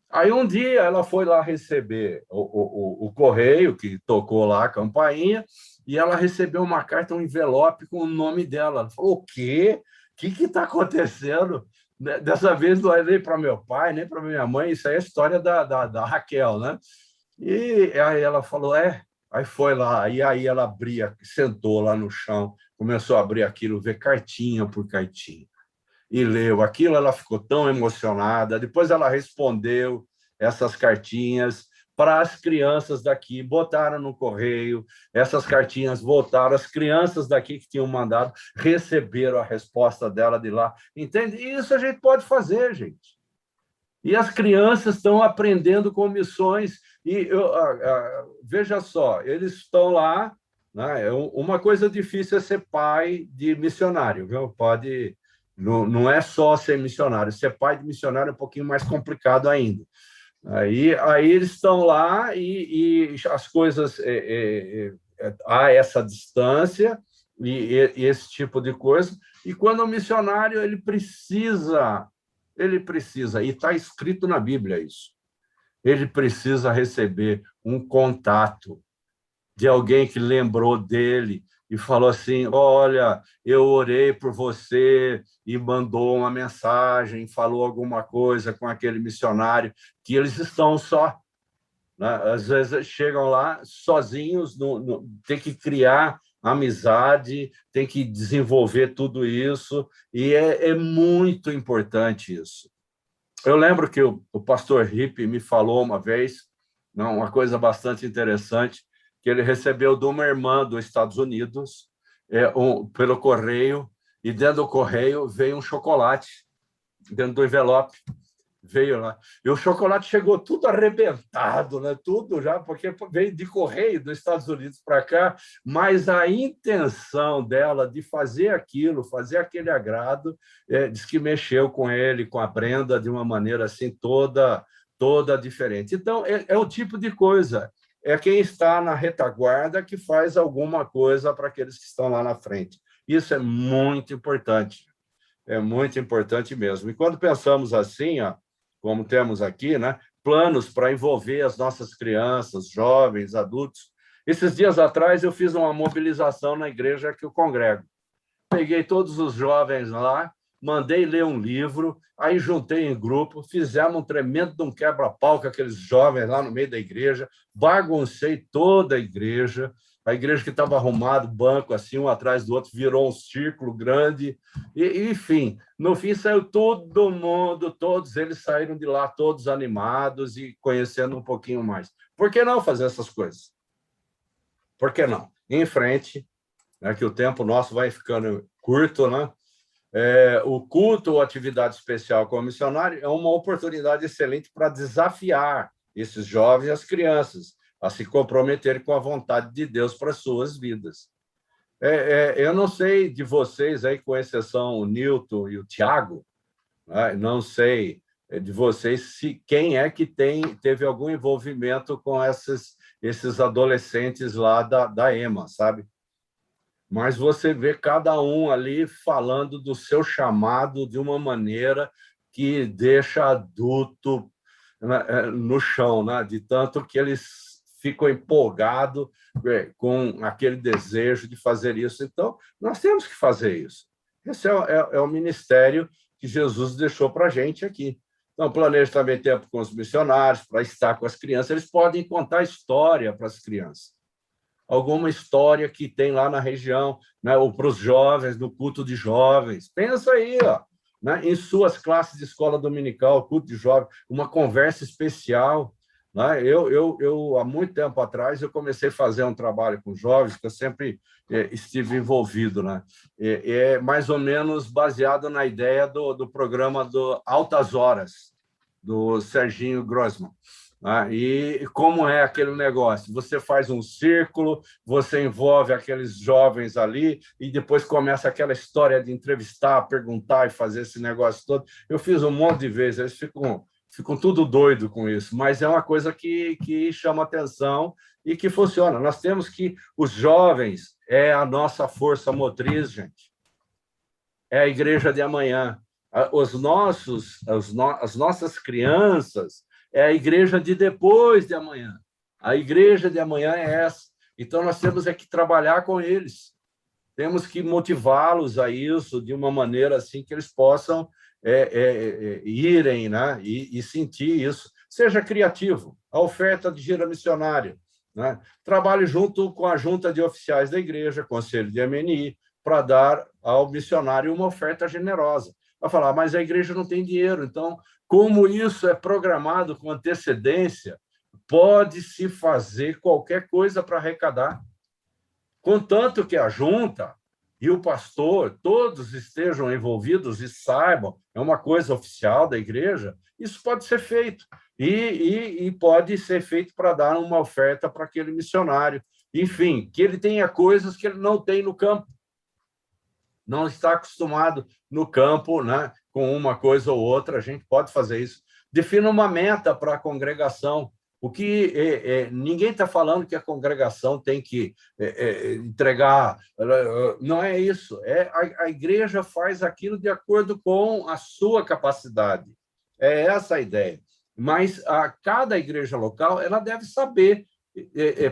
Aí um dia ela foi lá receber o correio, que tocou lá a campainha, e ela recebeu uma carta, um envelope com o nome dela. Ela falou: o quê? O que está acontecendo? Dessa vez não é nem para meu pai, nem para minha mãe, isso aí é a história da Raquel, né? E aí ela falou: Aí foi lá, e aí ela abria, sentou lá no chão, começou a abrir aquilo, ver cartinha por cartinha e leu aquilo, ela ficou tão emocionada. Depois ela respondeu essas cartinhas para as crianças daqui, botaram no correio, essas cartinhas voltaram, as crianças daqui que tinham mandado receberam a resposta dela de lá. Entende? Isso a gente pode fazer, gente. E as crianças estão aprendendo com missões. E veja só, eles estão lá, né? Uma coisa difícil é ser pai de missionário, viu? Pode. Não é só ser missionário, ser pai de missionário é um pouquinho mais complicado ainda. Aí eles estão lá e as coisas há essa distância e esse tipo de coisa. E quando o missionário ele precisa, e está escrito na Bíblia isso, ele precisa receber um contato de alguém que lembrou dele e falou assim: olha, eu orei por você, e mandou uma mensagem, falou alguma coisa com aquele missionário, que eles estão só. Né? Às vezes chegam lá sozinhos, tem que criar amizade, tem que desenvolver tudo isso, e é muito importante isso. Eu lembro que o pastor Ripp me falou uma vez, não, uma coisa bastante interessante, que ele recebeu de uma irmã dos Estados Unidos, pelo correio, e dentro do correio veio um chocolate, dentro do envelope, veio lá. E o chocolate chegou tudo arrebentado, né? Tudo já, porque veio de correio dos Estados Unidos para cá, mas a intenção dela de fazer aquilo, fazer aquele agrado, diz que mexeu com ele, com a Brenda, de uma maneira assim toda diferente. Então, é o tipo de coisa. É quem está na retaguarda que faz alguma coisa para aqueles que estão lá na frente. Isso é muito importante. É muito importante mesmo. E quando pensamos assim, ó, como temos aqui, né, planos para envolver as nossas crianças, jovens, adultos. Esses dias atrás eu fiz uma mobilização na igreja que eu congrego. Peguei todos os jovens lá, mandei ler um livro, aí juntei em grupo, fizemos um tremendo de um quebra-pau com aqueles jovens lá no meio da igreja, baguncei toda a igreja que estava arrumado, banco assim, um atrás do outro, virou um círculo grande, enfim, no fim saiu todo mundo, todos eles saíram de lá todos animados e conhecendo um pouquinho mais. Por que não fazer essas coisas? Por que não? Em frente, né, que o tempo nosso vai ficando curto, né? O culto ou atividade especial como missionário é uma oportunidade excelente para desafiar esses jovens e as crianças a se comprometerem com a vontade de Deus para as suas vidas. Eu não sei de vocês, aí, com exceção o Newton e o Tiago, né? Não sei de vocês quem é que teve algum envolvimento com esses adolescentes lá da EMA, sabe? Mas você vê cada um ali falando do seu chamado de uma maneira que deixa adulto, né, no chão, né? De tanto que eles ficam empolgados com aquele desejo de fazer isso. Então, nós temos que fazer isso. Esse é o ministério que Jesus deixou para a gente aqui. Então, planeje também tempo com os missionários, para estar com as crianças. Eles podem contar história para as crianças. Alguma história que tem lá na região, né? Ou para os jovens, no culto de jovens. Pensa aí, ó. né, em suas classes de escola dominical, culto de jovem, uma conversa especial. Né? Há muito tempo atrás, eu comecei a fazer um trabalho com jovens, que eu sempre estive envolvido. Né? É mais ou menos baseado na ideia do programa do Altas Horas, do Serginho Grossman. E como é aquele negócio? Você faz um círculo, você envolve aqueles jovens ali e depois começa aquela história de entrevistar, perguntar e fazer esse negócio todo. Eu fiz um monte de vezes, eles ficam tudo doido com isso, mas é uma coisa que chama atenção e que funciona. Nós temos que... Os jovens é a nossa força motriz, gente. É a igreja de amanhã. As nossas crianças é a igreja de depois de amanhã. A igreja de amanhã é essa. Então, nós temos que trabalhar com eles. Temos que motivá-los a isso de uma maneira assim que eles possam irem, né? e sentir isso. Seja criativo. A oferta de gira missionária. Né? Trabalhe junto com a junta de oficiais da igreja, conselho de MNI, para dar ao missionário uma oferta generosa. Vai falar, mas a igreja não tem dinheiro. Então, como isso é programado com antecedência, pode-se fazer qualquer coisa para arrecadar. Contanto que a junta e o pastor, todos estejam envolvidos e saibam, é uma coisa oficial da igreja, isso pode ser feito. E pode ser feito para dar uma oferta para aquele missionário. Enfim, que ele tenha coisas que ele não tem no campo. Não está acostumado no campo, né, com uma coisa ou outra, a gente pode fazer isso. Defina uma meta para a congregação. O que ninguém está falando que a congregação tem que entregar, não é isso. A igreja faz aquilo de acordo com a sua capacidade. É essa a ideia. Mas cada igreja local ela deve saber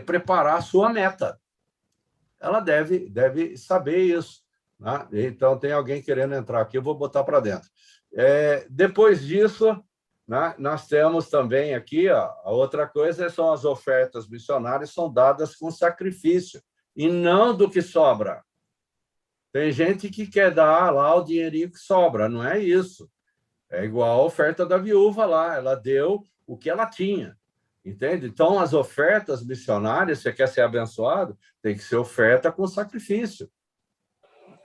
preparar a sua meta. Ela deve saber isso. Né? Então, tem alguém querendo entrar aqui, eu vou botar para dentro. Depois disso, né, nós temos também aqui, a outra coisa são as ofertas missionárias, são dadas com sacrifício, e não do que sobra. Tem gente que quer dar lá o dinheirinho que sobra, não é isso. É igual a oferta da viúva lá, ela deu o que ela tinha. Entende? Então, as ofertas missionárias, você quer ser abençoado, tem que ser oferta com sacrifício.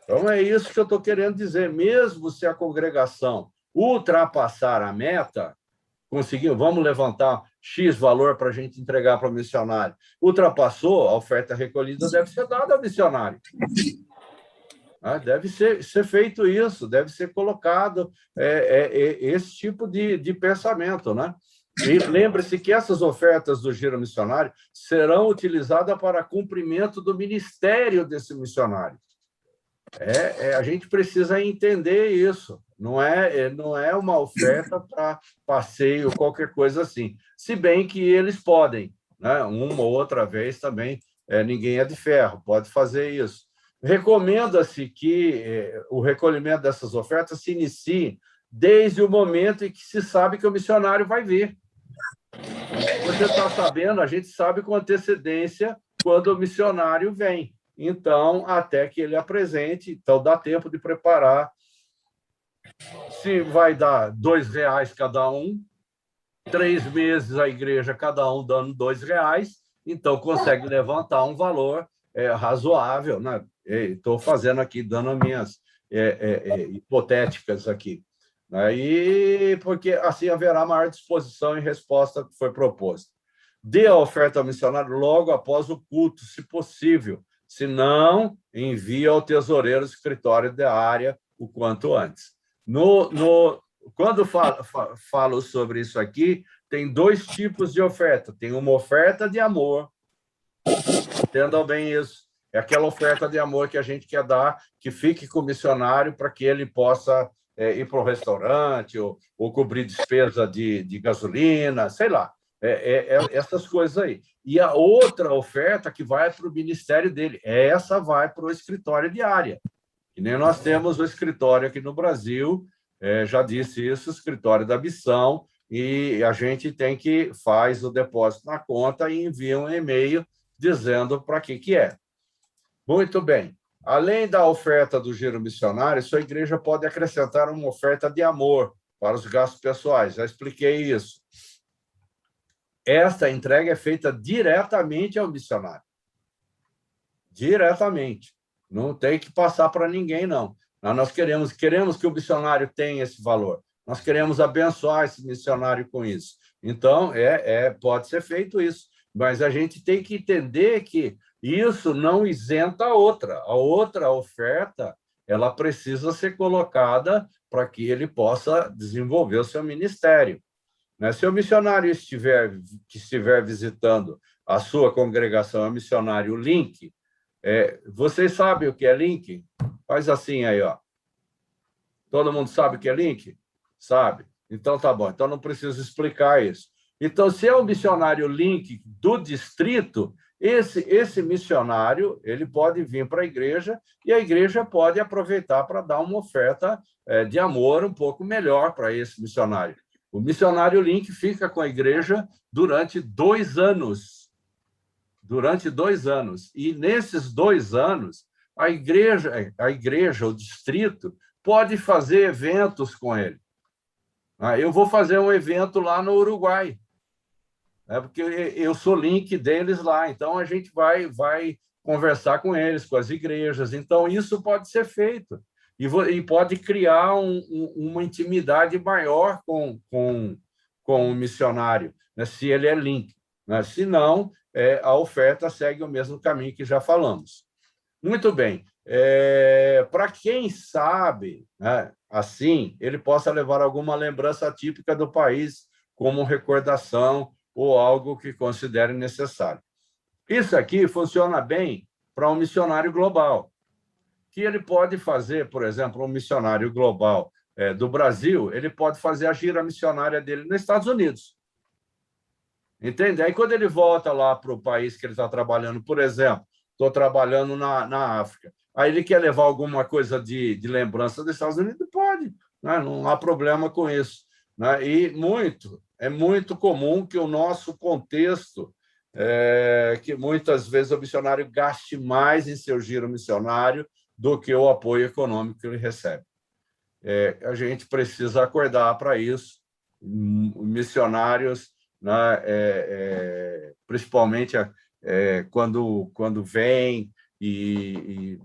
Então, é isso que eu estou querendo dizer. Mesmo se a congregação ultrapassar a meta, conseguiu, vamos levantar X valor para a gente entregar para o missionário. Ultrapassou, a oferta recolhida deve ser dada ao missionário. Deve ser feito isso, deve ser colocado esse tipo de pensamento. Né? E lembre-se que essas ofertas do giro missionário serão utilizadas para cumprimento do ministério desse missionário. A gente precisa entender isso. Não é uma oferta para passeio, qualquer coisa assim. Se bem que eles podem, né? Uma ou outra vez também, ninguém é de ferro, pode fazer isso. Recomenda-se que o recolhimento dessas ofertas se inicie desde o momento em que se sabe que o missionário vai vir. Você está sabendo, a gente sabe com antecedência quando o missionário vem. Então, até que ele apresente, então dá tempo de preparar. Se vai dar R$2 cada um, 3 meses a igreja, cada um dando R$2, então consegue levantar um valor razoável. Né? Estou fazendo aqui, dando as minhas hipotéticas aqui. E porque assim haverá maior disposição em resposta ao que foi proposto. Dê a oferta ao missionário logo após o culto, se possível. Se não, envia ao tesoureiro do escritório da área o quanto antes. Quando falo sobre isso aqui, tem 2 tipos de oferta. Tem uma oferta de amor, entendam bem isso. É aquela oferta de amor que a gente quer dar, que fique com o missionário para que ele possa ir para o restaurante ou cobrir despesa de gasolina, sei lá. Essas coisas aí. E a outra oferta que vai para o ministério dele, essa vai para o escritório de área. Que nem nós temos o escritório aqui no Brasil, já disse isso, o escritório da missão, e a gente faz o depósito na conta e envia um e-mail dizendo para que é. Muito bem. Além da oferta do giro missionário, sua igreja pode acrescentar uma oferta de amor para os gastos pessoais. Já expliquei isso. Esta entrega é feita diretamente ao missionário. Diretamente. Não tem que passar para ninguém, não. Nós queremos que o missionário tenha esse valor. Nós queremos abençoar esse missionário com isso. Então, pode ser feito isso. Mas a gente tem que entender que isso não isenta a outra. A outra oferta, ela precisa ser colocada para que ele possa desenvolver o seu ministério. Se o missionário que estiver visitando a sua congregação, é o missionário Link, vocês sabem o que é Link? Faz assim aí, ó. Todo mundo sabe o que é Link? Sabe? Então, tá bom. Então, não preciso explicar isso. Então, se é o missionário Link do distrito, esse missionário ele pode vir para a igreja e a igreja pode aproveitar para dar uma oferta de amor um pouco melhor para esse missionário. O missionário Link fica com a igreja durante 2 anos. Durante 2 anos. E nesses 2 anos, a igreja, o distrito, pode fazer eventos com ele. Eu vou fazer um evento lá no Uruguai, porque eu sou link deles lá, então a gente vai conversar com eles, com as igrejas. Então, isso pode ser feito. E pode criar uma intimidade maior com o missionário, se ele é link. Se não, a oferta segue o mesmo caminho que já falamos. Muito bem. Para quem sabe, assim, ele possa levar alguma lembrança típica do país como recordação ou algo que considere necessário. Isso aqui funciona bem para um missionário global, que ele pode fazer, por exemplo, um missionário global do Brasil, ele pode fazer a gira missionária dele nos Estados Unidos. Entende? Aí, quando ele volta lá para o país que ele está trabalhando, por exemplo, estou trabalhando na África, aí ele quer levar alguma coisa de lembrança dos Estados Unidos? Pode, não há problema com isso. E é muito comum que o nosso contexto, que muitas vezes o missionário gaste mais em seu giro missionário do que o apoio econômico que ele recebe. A gente precisa acordar para isso. Missionários, principalmente quando vem e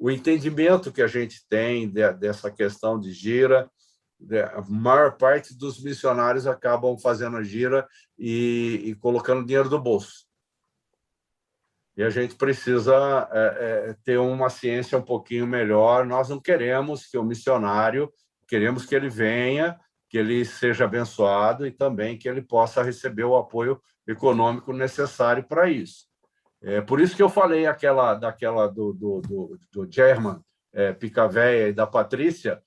o entendimento que a gente tem dessa questão de gira, a maior parte dos missionários acabam fazendo a gira e colocando dinheiro do bolso. E a gente precisa ter uma ciência um pouquinho melhor. Nós não queremos que o missionário, queremos que ele venha, que ele seja abençoado e também que ele possa receber o apoio econômico necessário para isso. Por isso que eu falei daquela do German Picavéia e da Patrícia,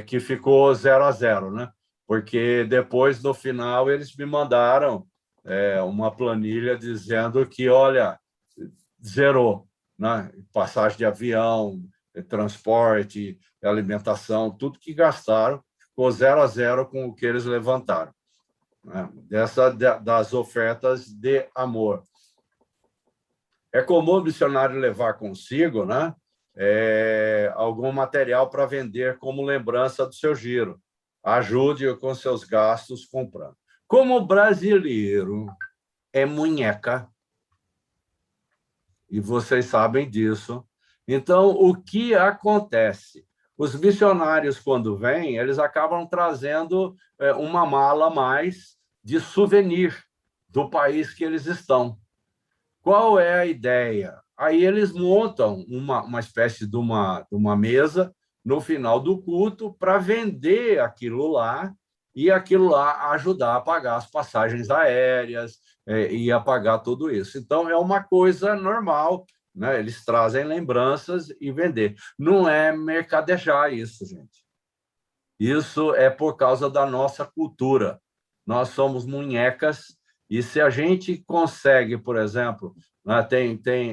que ficou 0-0, né? Porque depois, no final, eles me mandaram uma planilha dizendo que, olha, zerou, né? Passagem de avião, transporte, alimentação, tudo que gastaram, ficou 0-0 com o que eles levantaram, né? Das ofertas de amor. É comum o missionário levar consigo, né, algum material para vender como lembrança do seu giro. Ajude-o com seus gastos comprando. Como o brasileiro é munheca, e vocês sabem disso, então, o que acontece? Os missionários, quando vêm, eles acabam trazendo uma mala a mais de souvenir do país que eles estão. Qual é a ideia? Aí eles montam uma espécie de uma mesa no final do culto para vender aquilo lá e aquilo lá ajudar a pagar as passagens aéreas e a pagar tudo isso. Então, é uma coisa normal, né? Eles trazem lembranças e vender. Não é mercadejar isso, gente. Isso é por causa da nossa cultura. Nós somos munhecas e se a gente consegue, por exemplo,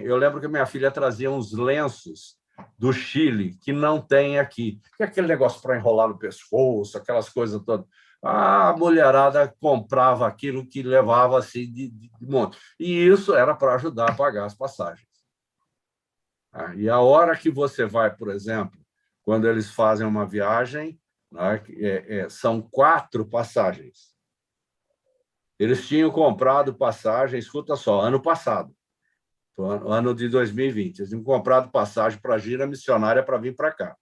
eu lembro que minha filha trazia uns lenços do Chile que não tem aqui, que é aquele negócio para enrolar no pescoço, aquelas coisas todas. A mulherada comprava aquilo que levava assim de monte. E isso era para ajudar a pagar as passagens. E a hora que você vai, por exemplo, quando eles fazem uma viagem, né, são 4 passagens. Eles tinham comprado passagem, escuta só, ano passado, ano de 2020, eles tinham comprado passagem para a gira missionária para vir para cá.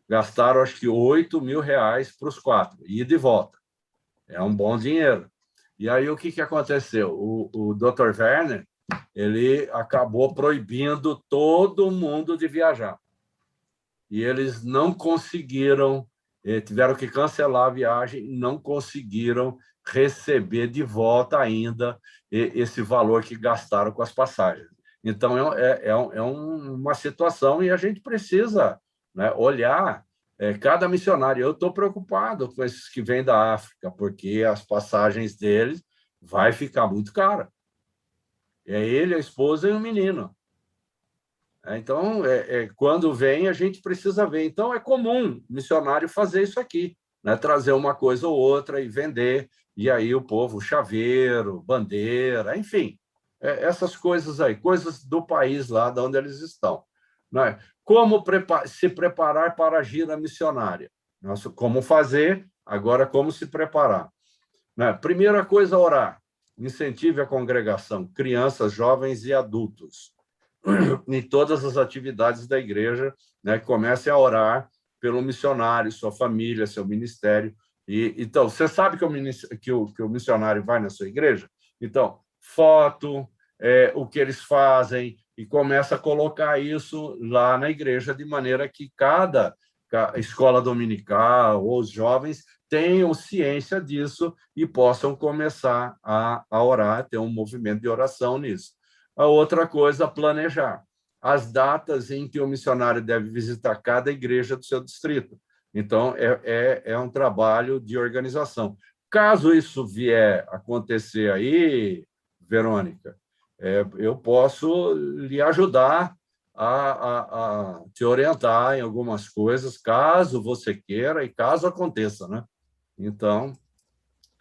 Gastaram, acho que, R$ 8.000 para os 4, ida e volta. É um bom dinheiro. E aí, o que aconteceu? O Dr. Werner, ele acabou proibindo todo mundo de viajar. E eles não conseguiram, tiveram que cancelar a viagem e não conseguiram receber de volta ainda esse valor que gastaram com as passagens. Então, uma situação e a gente precisa, né, olhar cada missionário. Eu estou preocupado com esses que vêm da África, porque as passagens deles vai ficar muito cara. É ele, a esposa e o menino. Então, quando vem, a gente precisa ver. Então, é comum missionário fazer isso aqui, né? Trazer uma coisa ou outra e vender, e aí o povo, chaveiro, bandeira, enfim, essas coisas aí, coisas do país lá de onde eles estão. Né? Como se preparar para a gira missionária? Nossa, como fazer, agora como se preparar. Né? Primeira coisa, orar. Incentive a congregação, crianças, jovens e adultos em todas as atividades da igreja, né? Comece a orar pelo missionário, sua família, seu ministério. Então, você sabe que o missionário vai na sua igreja? Então, foto, o que eles fazem, e começa a colocar isso lá na igreja, de maneira que cada escola dominical ou os jovens tenham ciência disso e possam começar a orar, ter um movimento de oração nisso. A outra coisa, planejar as datas em que o missionário deve visitar cada igreja do seu distrito. Então, é um trabalho de organização. Caso isso vier acontecer aí, Verônica, eu posso lhe ajudar a te orientar em algumas coisas, caso você queira e caso aconteça, né? Então,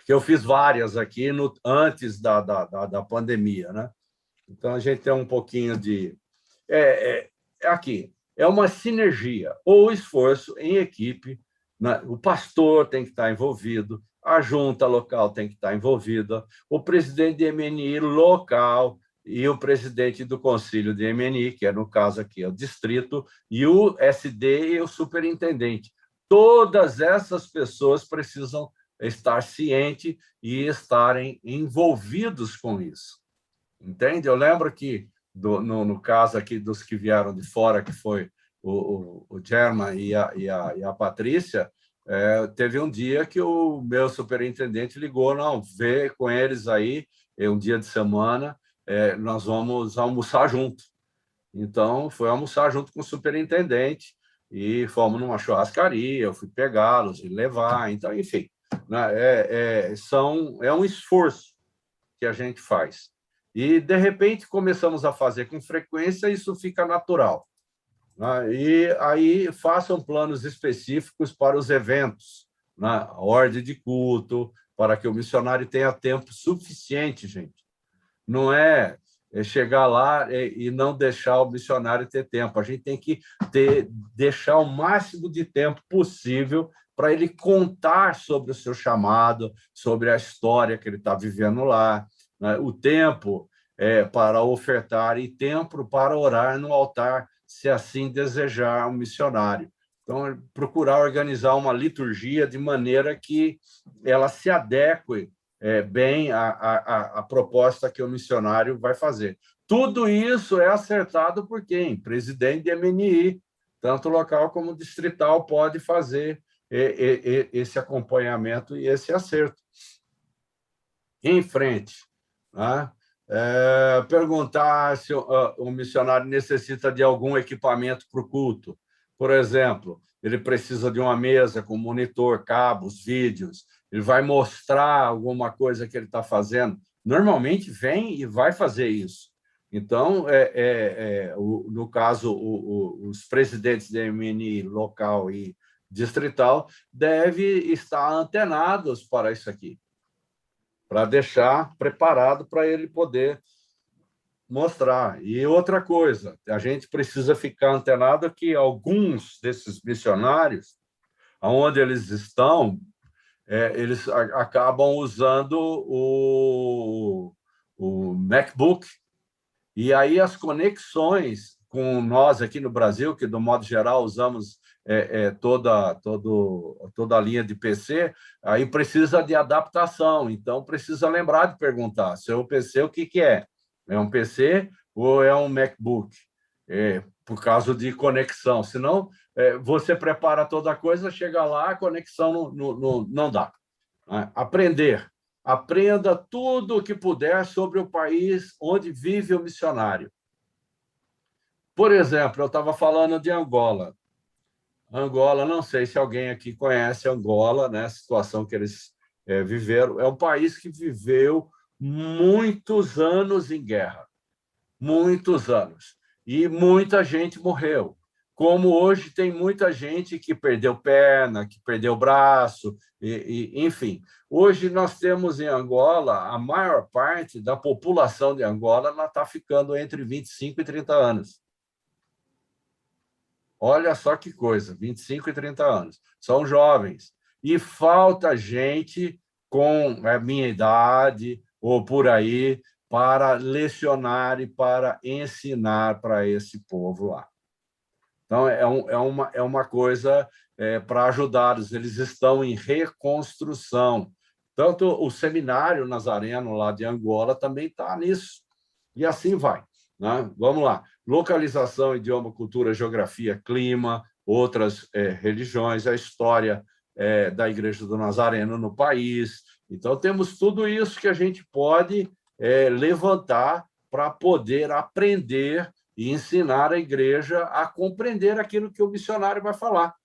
que eu fiz várias aqui antes da pandemia, né? Então, a gente tem um pouquinho de... Aqui, é uma sinergia ou esforço em equipe, né? O pastor tem que estar envolvido, a junta local tem que estar envolvida, o presidente de MNI local e o presidente do conselho de MNI, que é, no caso aqui, é o distrito, e o SD e o superintendente. Todas essas pessoas precisam estar cientes e estarem envolvidos com isso. Entende? Eu lembro que, no caso aqui dos que vieram de fora, que foi o German e a Patrícia, teve um dia que o meu superintendente ligou, não, vê com eles aí, um dia de semana, nós vamos almoçar junto. Então, foi almoçar junto com o superintendente e fomos numa churrascaria, eu fui pegá-los e levar, então, enfim, né, é um esforço que a gente faz. E, de repente, começamos a fazer com frequência, isso fica natural. Né? E aí façam planos específicos para os eventos, né? A ordem de culto, para que o missionário tenha tempo suficiente, gente. Não é chegar lá e não deixar o missionário ter tempo. A gente tem que deixar o máximo de tempo possível para ele contar sobre o seu chamado, sobre a história que ele está vivendo lá, né? O tempo para ofertar e tempo para orar no altar, se assim desejar um missionário. Então, procurar organizar uma liturgia de maneira que ela se adeque bem a proposta que o missionário vai fazer. Tudo isso é acertado por quem? Presidente de MNI, tanto local como distrital, pode fazer esse acompanhamento e esse acerto. Em frente, né? Perguntar se o missionário necessita de algum equipamento para o culto. Por exemplo, ele precisa de uma mesa com monitor, cabos, vídeos, ele vai mostrar alguma coisa que ele está fazendo. Normalmente vem e vai fazer isso. Então, no caso, os presidentes da MNI local e distrital devem estar antenados para isso aqui, para deixar preparado para ele poder mostrar. E outra coisa, a gente precisa ficar antenado que alguns desses missionários, aonde eles estão, eles acabam usando o MacBook. E aí as conexões com nós aqui no Brasil, que, do modo geral, usamos toda a linha de PC, aí precisa de adaptação. Então, precisa lembrar de perguntar, seu PC, o que é? É um PC ou é um MacBook? Por causa de conexão. Senão, você prepara toda a coisa, chega lá, a conexão não dá. Aprender. Aprenda tudo o que puder sobre o país onde vive o missionário. Por exemplo, eu estava falando de Angola. Angola, não sei se alguém aqui conhece Angola, né? A situação que eles viveram. É um país que viveu muitos anos em guerra. Muitos anos. E muita gente morreu. Como hoje tem muita gente que perdeu perna, que perdeu braço, enfim. Hoje nós temos em Angola, a maior parte da população de Angola está ficando entre 25 e 30 anos. Olha só que coisa, 25 e 30 anos. São jovens. E falta gente com a minha idade ou por aí para lecionar e para ensinar para esse povo lá. Então, é uma coisa para ajudá-los. Eles estão em reconstrução. Tanto o Seminário Nazareno lá de Angola também está nisso. E assim vai. Né? Vamos lá. Localização, idioma, cultura, geografia, clima, outras religiões, a história da Igreja do Nazareno no país. Então, temos tudo isso que a gente pode levantar para poder aprender e ensinar a igreja a compreender aquilo que o missionário vai falar.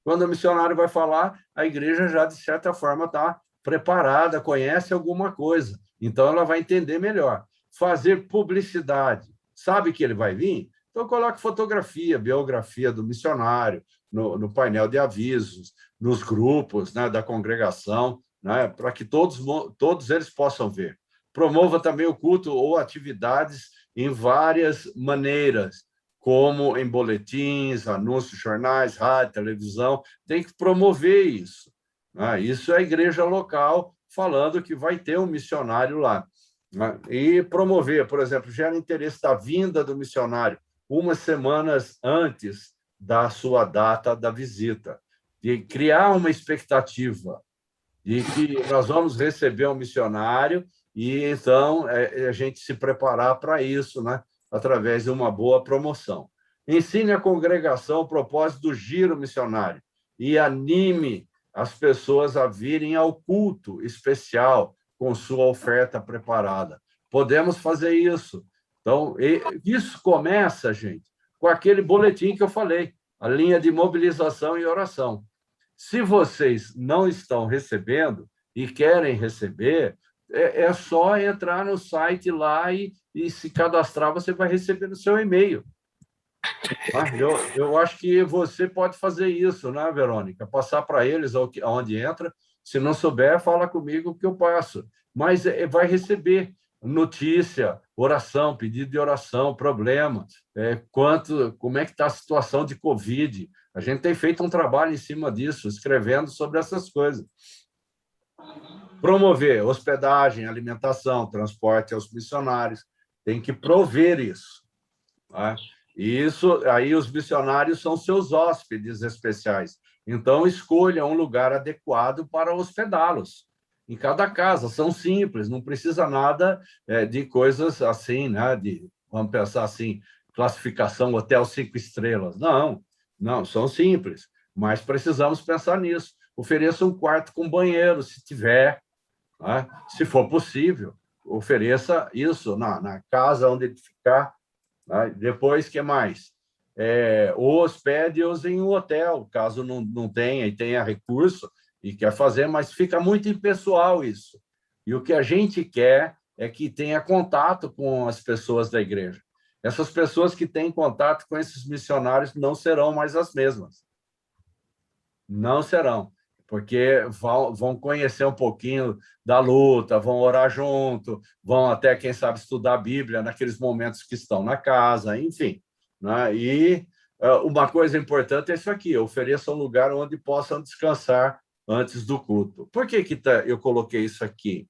Quando o missionário vai falar, a igreja já, de certa forma, está preparada, conhece alguma coisa. Então, ela vai entender melhor. Fazer publicidade. Sabe que ele vai vir? Então, coloque fotografia, biografia do missionário, no painel de avisos, nos grupos, né, da congregação, né, para que todos eles possam ver. Promova também o culto ou atividades em várias maneiras, como em boletins, anúncios, jornais, rádio, televisão. Tem que promover isso. Isso é a igreja local falando que vai ter um missionário lá. E promover, por exemplo, gera interesse da vinda do missionário umas semanas antes da sua data da visita, de criar uma expectativa de que nós vamos receber um missionário e, então, a gente se preparar para isso, né? Através de uma boa promoção. Ensine a congregação o propósito do giro missionário e anime as pessoas a virem ao culto especial com sua oferta preparada. Podemos fazer isso. Então, isso começa, gente, com aquele boletim que eu falei, a linha de mobilização e oração. Se vocês não estão recebendo e querem receber, é só entrar no site lá e se cadastrar, você vai receber no seu e-mail. Eu acho que você pode fazer isso, né, Verônica? Passar para eles onde entra. Se não souber, fala comigo que eu passo. Mas vai receber notícia, oração, pedido de oração, problema, como é que está a situação de Covid. A gente tem feito um trabalho em cima disso, escrevendo sobre essas coisas. Promover hospedagem, alimentação, transporte aos missionários. Tem que prover isso. Tá? E isso, aí os missionários são seus hóspedes especiais. Então, escolha um lugar adequado para hospedá-los. Em cada casa, são simples, não precisa nada de coisas assim, né? Vamos pensar assim, classificação hotel 5 estrelas. Não, são simples, mas precisamos pensar nisso. Ofereça um quarto com banheiro, se tiver, né? Se for possível, ofereça isso na casa onde ele ficar. Depois, o que mais? Hospede-os em um hotel, caso não tenha e tenha recurso e quer fazer, mas fica muito impessoal isso. E o que a gente quer é que tenha contato com as pessoas da igreja. Essas pessoas que têm contato com esses missionários não serão mais as mesmas. Não serão. porque vão conhecer um pouquinho da luta, vão orar junto, vão até, quem sabe, estudar a Bíblia naqueles momentos que estão na casa, enfim. Né? E uma coisa importante é isso aqui: ofereça um lugar onde possam descansar antes do culto. Por que eu coloquei isso aqui?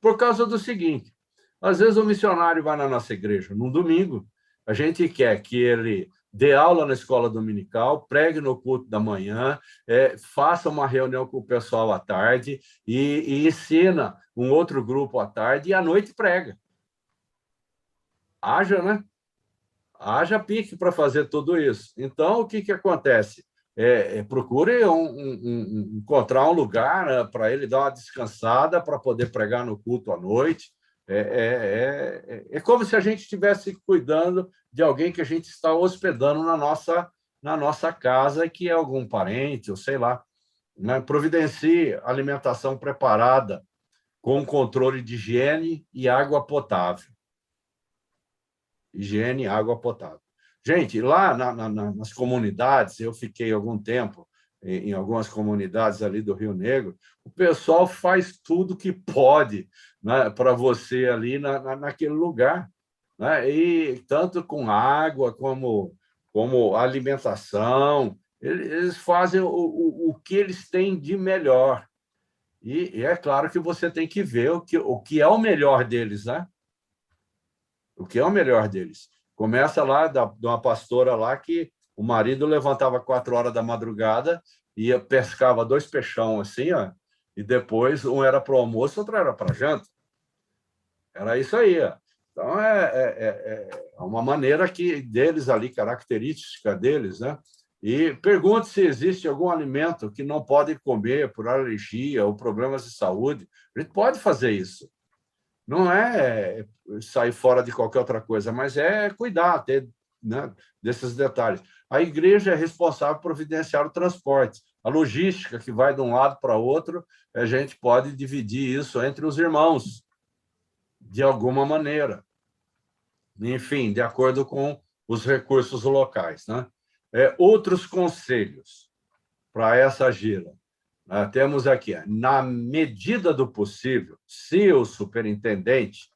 Por causa do seguinte: às vezes o missionário vai na nossa igreja num domingo, a gente quer que ele dê aula na escola dominical, pregue no culto da manhã, faça uma reunião com o pessoal à tarde e ensina um outro grupo à tarde e à noite prega. Haja, né? Haja pique para fazer tudo isso. Então, o que acontece? Procure encontrar um lugar, né, para ele dar uma descansada, para poder pregar no culto à noite. É como se a gente estivesse cuidando de alguém que a gente está hospedando na nossa casa, que é algum parente, ou sei lá. Né? Providencie alimentação preparada, com controle de higiene e água potável. Higiene e água potável. Gente, lá nas comunidades, eu fiquei algum tempo em algumas comunidades ali do Rio Negro, o pessoal faz tudo que pode, né, para você ali naquele lugar. Né? E tanto com água como alimentação, eles fazem o que eles têm de melhor. E é claro que você tem que ver o que é o melhor deles, né? O que é o melhor deles. Começa lá de uma pastora lá que o marido levantava 4 horas da madrugada e pescava 2 peixão assim, ó, e depois um era para o almoço, outro era para a janta. Era isso aí. Ó. Então, é uma maneira deles ali, característica deles, né? E pergunte se existe algum alimento que não pode comer por alergia ou problemas de saúde. A gente pode fazer isso. Não é sair fora de qualquer outra coisa, mas é cuidar, né, desses detalhes. A igreja é responsável por providenciar o transporte. A logística que vai de um lado para outro, a gente pode dividir isso entre os irmãos, de alguma maneira. Enfim, de acordo com os recursos locais. Né? Outros conselhos para essa gira. Temos aqui, na medida do possível, se o superintendente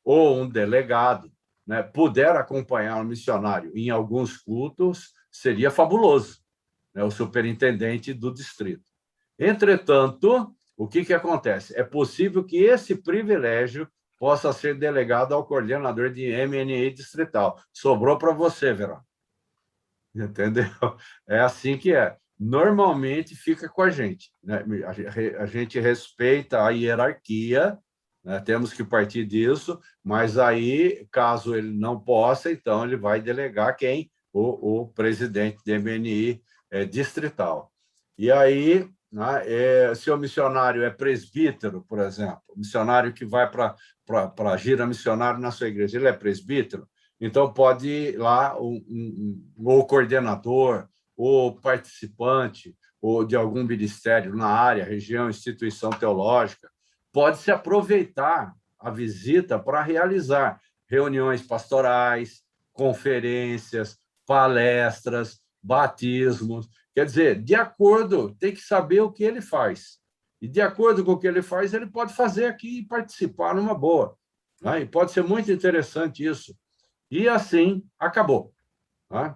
ou um delegado, né, puder acompanhar o missionário em alguns cultos, seria fabuloso, né, o superintendente do distrito. Entretanto, o que acontece? É possível que esse privilégio possa ser delegado ao coordenador de MNE distrital. Sobrou para você, Verão. Entendeu? É assim que é. Normalmente fica com a gente. Né? A gente respeita a hierarquia, né? Temos que partir disso, mas aí, caso ele não possa, então ele vai delegar quem? O presidente do MNI distrital. E aí, né, se o missionário é presbítero, por exemplo, o missionário que vai para a gira missionária na sua igreja, ele é presbítero, então pode ir lá o coordenador, o participante, ou de algum ministério na área, região, instituição teológica, pode se aproveitar a visita para realizar reuniões pastorais, conferências, palestras, batismos. Quer dizer, de acordo, tem que saber o que ele faz. E, de acordo com o que ele faz, ele pode fazer aqui e participar numa boa. Né? E pode ser muito interessante isso. E assim acabou. Né?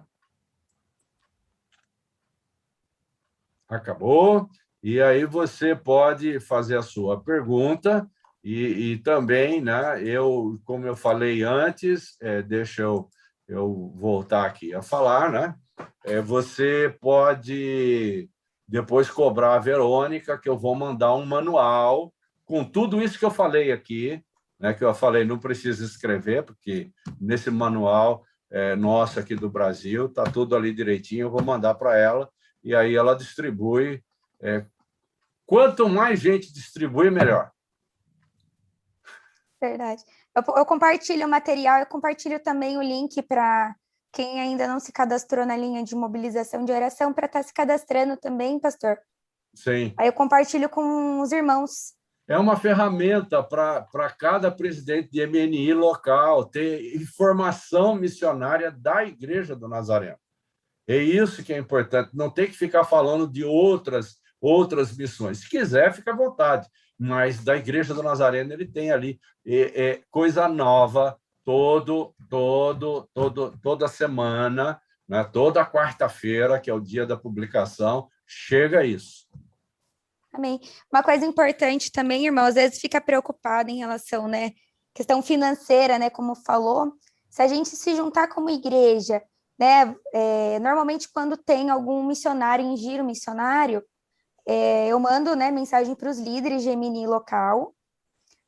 Acabou. E aí você pode fazer a sua pergunta e também, né, como eu falei antes, deixa eu voltar aqui a falar, né? Você pode depois cobrar a Verônica, que eu vou mandar um manual com tudo isso que eu falei aqui, né, que eu falei, não precisa escrever, porque nesse manual nosso aqui do Brasil, está tudo ali direitinho, eu vou mandar para ela, e aí ela distribui. Quanto mais gente distribui, melhor. Verdade. Eu compartilho o material, eu compartilho também o link para quem ainda não se cadastrou na linha de mobilização de oração, para estar se cadastrando também, pastor. Sim. Aí eu compartilho com os irmãos. É uma ferramenta para cada presidente de MNI local ter informação missionária da Igreja do Nazareno. É isso que é importante. Não tem que ficar falando de outras outras missões. Se quiser, fica à vontade. Mas da Igreja do Nazareno ele tem ali coisa nova toda semana, né? Toda quarta-feira, que é o dia da publicação, chega isso. Amém. Uma coisa importante também, irmão, às vezes fica preocupado em relação, né, questão financeira, né, como falou, se a gente se juntar como igreja, né, normalmente quando tem algum missionário em giro missionário, eu mando, né, mensagem para os líderes de MNI local,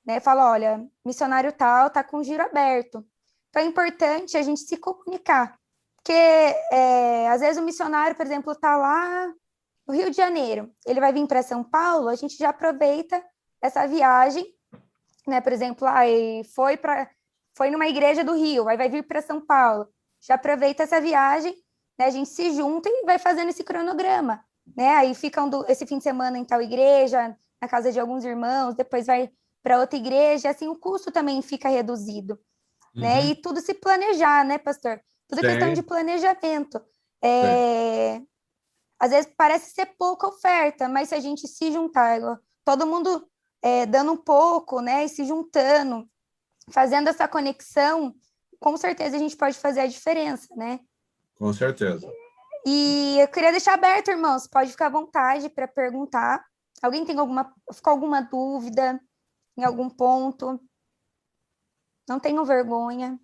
né, falo, olha, missionário tal tá com giro aberto. Então é importante a gente se comunicar, porque às vezes o missionário, por exemplo, tá lá no Rio de Janeiro, ele vai vir para São Paulo, a gente já aproveita essa viagem, né, por exemplo, foi numa igreja do Rio, aí vai vir para São Paulo, já aproveita essa viagem, né, a gente se junta e vai fazendo esse cronograma, né, aí ficam esse fim de semana em tal igreja, na casa de alguns irmãos, depois vai para outra igreja, assim o custo também fica reduzido, né, e tudo se planejar, né, pastor? Tudo é questão de planejamento. Às vezes parece ser pouca oferta, mas se a gente se juntar, todo mundo dando um pouco, né, e se juntando, fazendo essa conexão, com certeza a gente pode fazer a diferença, né? Com certeza. E eu queria deixar aberto, irmãos, pode ficar à vontade para perguntar. Alguém ficou alguma dúvida em algum ponto? Não tenham vergonha.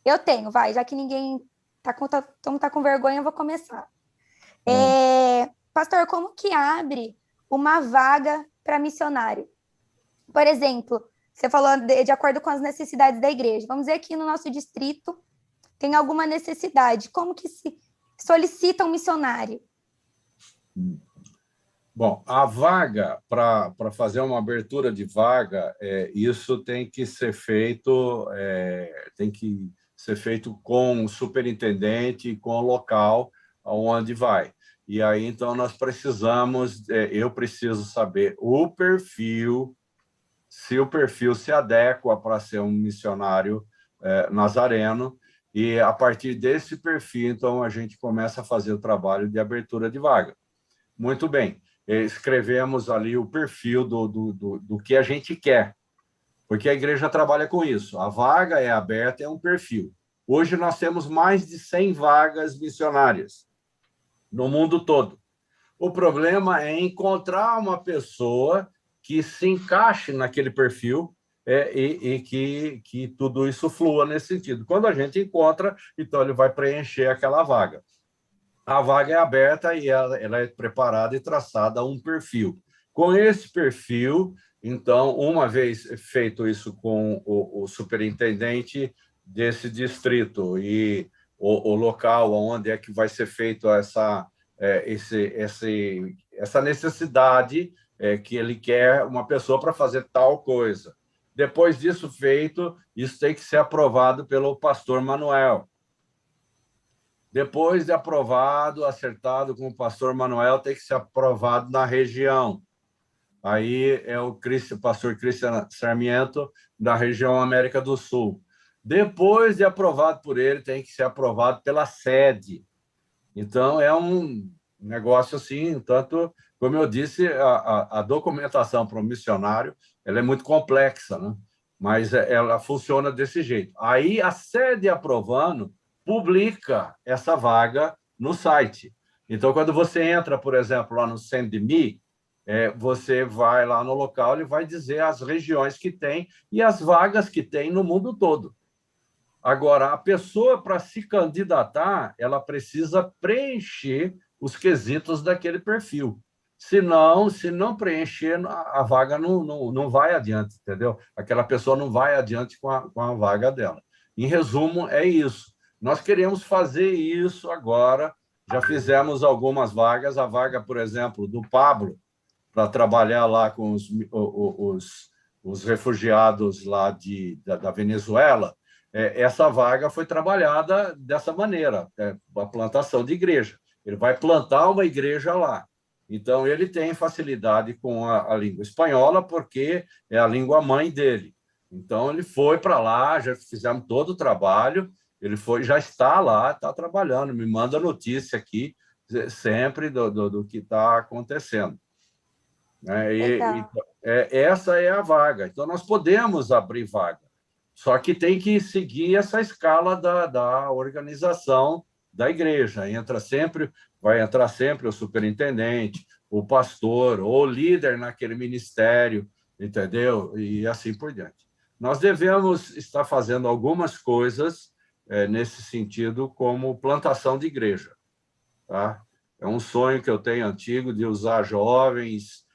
Eu tenho, vai, já que ninguém tá com vergonha, eu vou começar. Pastor, como que abre uma vaga para missionário? Por exemplo, você falou de acordo com as necessidades da igreja. Vamos dizer que no nosso distrito tem alguma necessidade. Como que se solicita um missionário? Bom, a vaga, para fazer uma abertura de vaga, isso tem que ser feito, com o superintendente e com o local onde vai. E aí, então, eu preciso saber o perfil, se o perfil se adequa para ser um missionário nazareno, e a partir desse perfil, então, a gente começa a fazer o trabalho de abertura de vaga. Muito bem, escrevemos ali o perfil do que a gente quer, porque a igreja trabalha com isso. A vaga é aberta, é um perfil. Hoje nós temos mais de 100 vagas missionárias no mundo todo. O problema é encontrar uma pessoa que se encaixe naquele perfil e que tudo isso flua nesse sentido. Quando a gente encontra, então ele vai preencher aquela vaga. A vaga é aberta e ela é preparada e traçada um perfil. Com esse perfil, então, uma vez feito isso com o superintendente desse distrito e o local onde é que vai ser feito essa necessidade que ele quer uma pessoa para fazer tal coisa. Depois disso feito, isso tem que ser aprovado pelo pastor Manuel. Depois de aprovado, acertado com o pastor Manuel, tem que ser aprovado na região. Aí é o pastor Cristian Sarmiento, da região América do Sul. Depois de aprovado por ele, tem que ser aprovado pela sede. Então, é um negócio assim, tanto, como eu disse, a documentação para o missionário ela é muito complexa, né? Mas ela funciona desse jeito. Aí, a sede aprovando, publica essa vaga no site. Então, quando você entra, por exemplo, lá no SendMe, você vai lá no local, ele vai dizer as regiões que tem e as vagas que tem no mundo todo. Agora, a pessoa, para se candidatar, ela precisa preencher os quesitos daquele perfil. Se não preencher, a vaga não vai adiante, entendeu? Aquela pessoa não vai adiante com a vaga dela. Em resumo, é isso. Nós queremos fazer isso agora. Já fizemos algumas vagas. A vaga, por exemplo, do Pablo, para trabalhar lá com os refugiados lá da Venezuela, essa vaga foi trabalhada dessa maneira, a plantação de igreja. Ele vai plantar uma igreja lá. Então, ele tem facilidade com a língua espanhola, porque é a língua mãe dele. Então, ele foi para lá, já fizemos todo o trabalho, ele já está lá, está trabalhando, me manda notícia aqui, sempre do que está acontecendo. Né? Legal. Essa é a vaga. Então, nós podemos abrir vaga, só que tem que seguir essa escala da organização da igreja. Vai entrar sempre o superintendente, o pastor, ou o líder naquele ministério, entendeu? E assim por diante. Nós devemos estar fazendo algumas coisas nesse sentido, como plantação de igreja. Tá? É um sonho que eu tenho antigo de usar jovens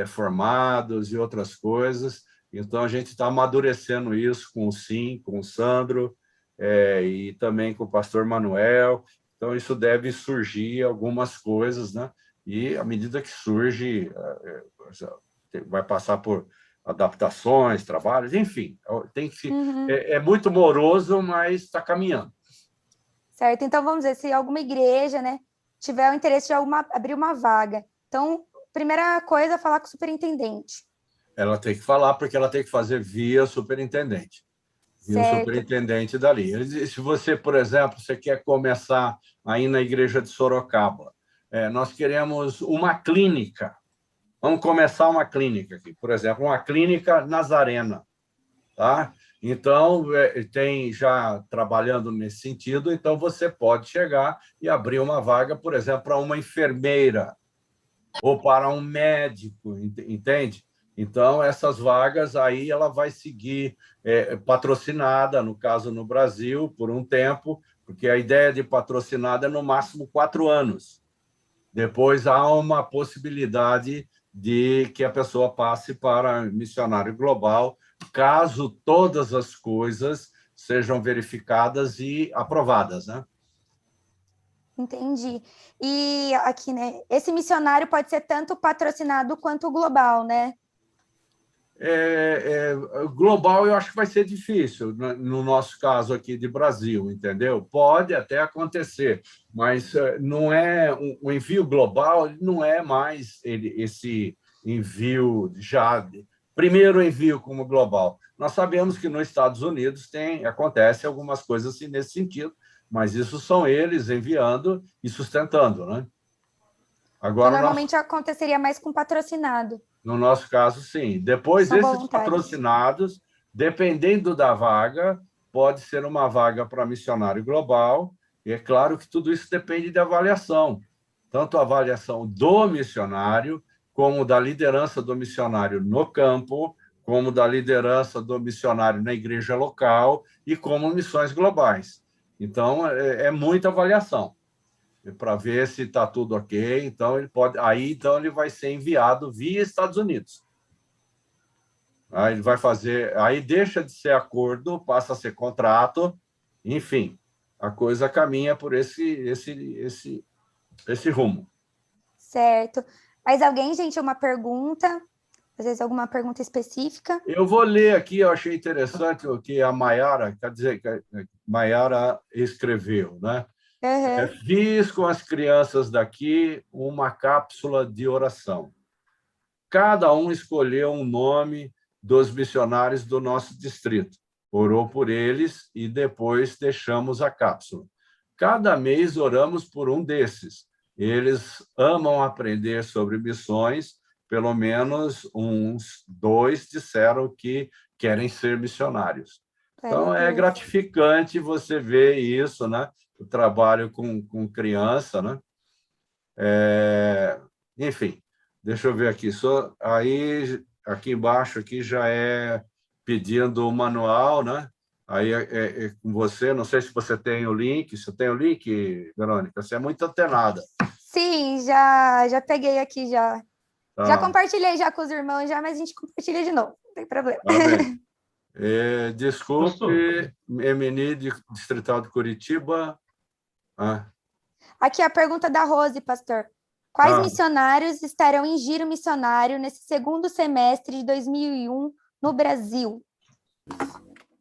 formados e outras coisas. Então, a gente está amadurecendo isso com o Sim, com o Sandro, e também com o pastor Manuel. Então, isso deve surgir algumas coisas, né? E, à medida que surge, vai passar por adaptações, trabalhos, enfim. Tem que, é muito moroso, mas está caminhando. Certo, então vamos dizer, se alguma igreja, né, tiver o interesse de abrir uma vaga, então, primeira coisa, falar com o superintendente. Ela tem que falar, porque ela tem que fazer via superintendente. Via o superintendente dali. Se você, por exemplo, você quer começar aí na igreja de Sorocaba, nós queremos uma clínica. Vamos começar uma clínica aqui, por exemplo, uma clínica Nazarena, tá? Então, tem já trabalhando nesse sentido, então você pode chegar e abrir uma vaga, por exemplo, para uma enfermeira ou para um médico, entende? Então, essas vagas aí ela vai seguir patrocinada, no caso no Brasil, por um tempo, porque a ideia de patrocinada é no máximo 4 anos. Depois há uma possibilidade de que a pessoa passe para missionário global, caso todas as coisas sejam verificadas e aprovadas, né? Entendi. E aqui, né, esse missionário pode ser tanto patrocinado quanto global, né? Global eu acho que vai ser difícil, no nosso caso aqui de Brasil, entendeu? Pode até acontecer, mas não é o envio global, não é mais esse envio já primeiro envio como global. Nós sabemos que nos Estados Unidos acontece algumas coisas assim nesse sentido, mas isso são eles enviando e sustentando, né? Agora, então, normalmente aconteceria mais com patrocinado. No nosso caso, sim. Depois, esses patrocinados, dependendo da vaga, pode ser uma vaga para missionário global, e é claro que tudo isso depende de avaliação, tanto a avaliação do missionário, como da liderança do missionário no campo, como da liderança do missionário na igreja local, e como missões globais. Então, é muita avaliação para ver se está tudo ok. Então ele vai ser enviado via Estados Unidos. Aí ele vai fazer, aí deixa de ser acordo, passa a ser contrato, enfim, a coisa caminha por esse rumo. Certo. Mas alguém, gente, uma pergunta? Às vezes alguma pergunta específica? Eu vou ler aqui, eu achei interessante o que a Maiara, quer dizer, que a Maiara escreveu, né? Fiz com as crianças daqui uma cápsula de oração. Cada um escolheu um nome dos missionários do nosso distrito, orou por eles e depois deixamos a cápsula. Cada mês oramos por um desses. Eles amam aprender sobre missões, pelo menos uns 2 disseram que querem ser missionários. Então, é gratificante você ver isso, né? O trabalho com criança, né? Enfim, deixa eu ver aqui. Aí, aqui embaixo aqui já é pedindo o manual, né? Aí é com você. Não sei se você tem o link. Você tem o link, Verônica? Você é muito antenada. Sim, já peguei aqui já. Tá. Já compartilhei já com os irmãos, mas a gente compartilha de novo. Não tem problema. Tá bem. Desculpe, MNI Distrital de Curitiba. Aqui a pergunta da Rose, pastor. Quais missionários estarão em giro missionário nesse segundo semestre de 2001 no Brasil?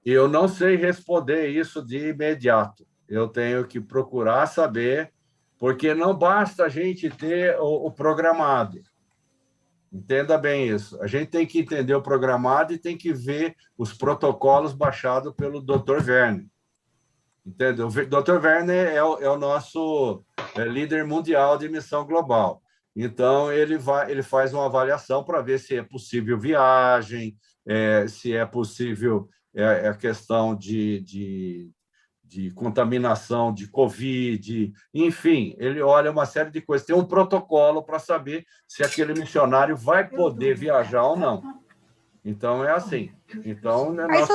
Eu não sei responder isso de imediato. Eu tenho que procurar saber, porque não basta a gente ter o programado. Entenda bem isso. A gente tem que entender o programado e tem que ver os protocolos baixados pelo Dr. Verne. entendeu? O Dr. Werner é o nosso líder mundial de missão global. Então, ele faz uma avaliação para ver se é possível viagem, se é possível a questão de contaminação de Covid, enfim, ele olha uma série de coisas. Tem um protocolo para saber se aquele missionário vai poder viajar ou não. Então, é assim. Então, né, quais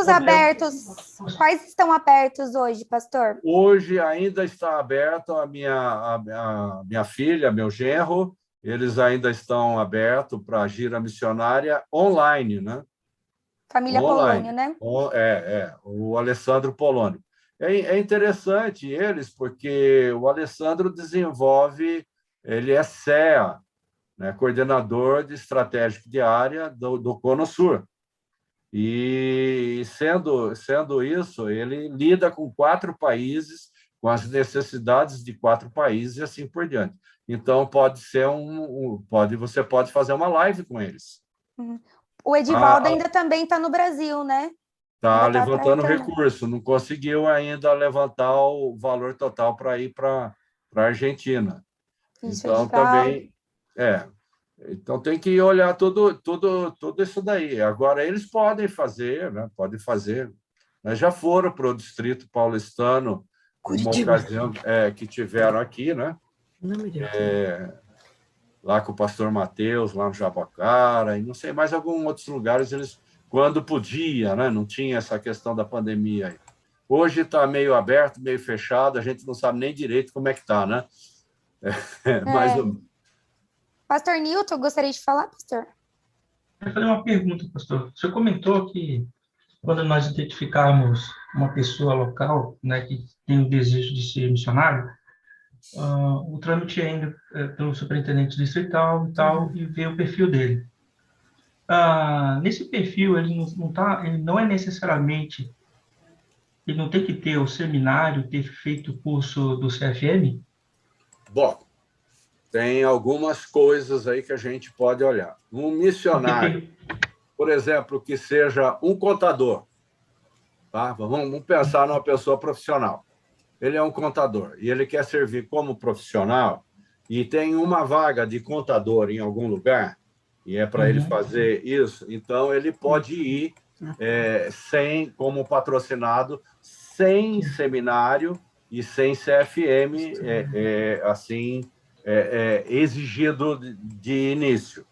estão abertos hoje, pastor? Hoje ainda está aberto a minha filha, meu genro, eles ainda estão abertos para a gira missionária online, né? Família Online. Polônio, né? O Alessandro Polônio. É interessante eles, porque o Alessandro desenvolve, ele é CEA, né? Coordenador de estratégico de área do Cono Sur. E, sendo isso, ele lida com 4 países, com as necessidades de 4 países e assim por diante. Então, pode ser você pode fazer uma live com eles. O Edivaldo ainda também está no Brasil, né? Está levantando recurso, não conseguiu ainda levantar o valor total para ir para a Argentina. Então, também... Então, tem que olhar tudo isso daí. Agora, eles podem fazer, né? Podem fazer. Já foram para o Distrito Paulistano, uma ocasião que tiveram aqui, né? Lá com o pastor Mateus, lá no Jabaquara, e não sei, mais alguns outros lugares, eles, quando podia, né? Não tinha essa questão da pandemia aí. Hoje está meio aberto, meio fechado, a gente não sabe nem direito como é que está, né? Mais ou menos. Pastor Newton, gostaria de falar, pastor? Eu quero fazer uma pergunta, pastor. O senhor comentou que quando nós identificarmos uma pessoa local, né, que tem o desejo de ser missionário, o trâmite é ainda pelo superintendente distrital e tal, e ver o perfil dele. Nesse perfil, ele não é necessariamente, ele não tem que ter o seminário, ter feito o curso do CFM? Bom, tem algumas coisas aí que a gente pode olhar. Um missionário, por exemplo, que seja um contador, tá? Vamos pensar numa pessoa profissional. Ele é um contador e ele quer servir como profissional e tem uma vaga de contador em algum lugar e é para ele fazer isso, então ele pode ir como patrocinado, sem seminário e sem CFM, exigido de início.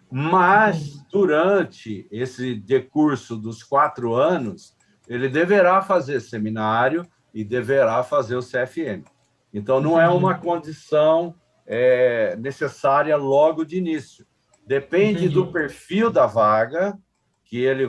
Mas, durante esse decurso dos 4 anos, ele deverá fazer seminário e deverá fazer o CFM. Então, não é uma condição necessária logo de início. Depende do perfil da vaga que ele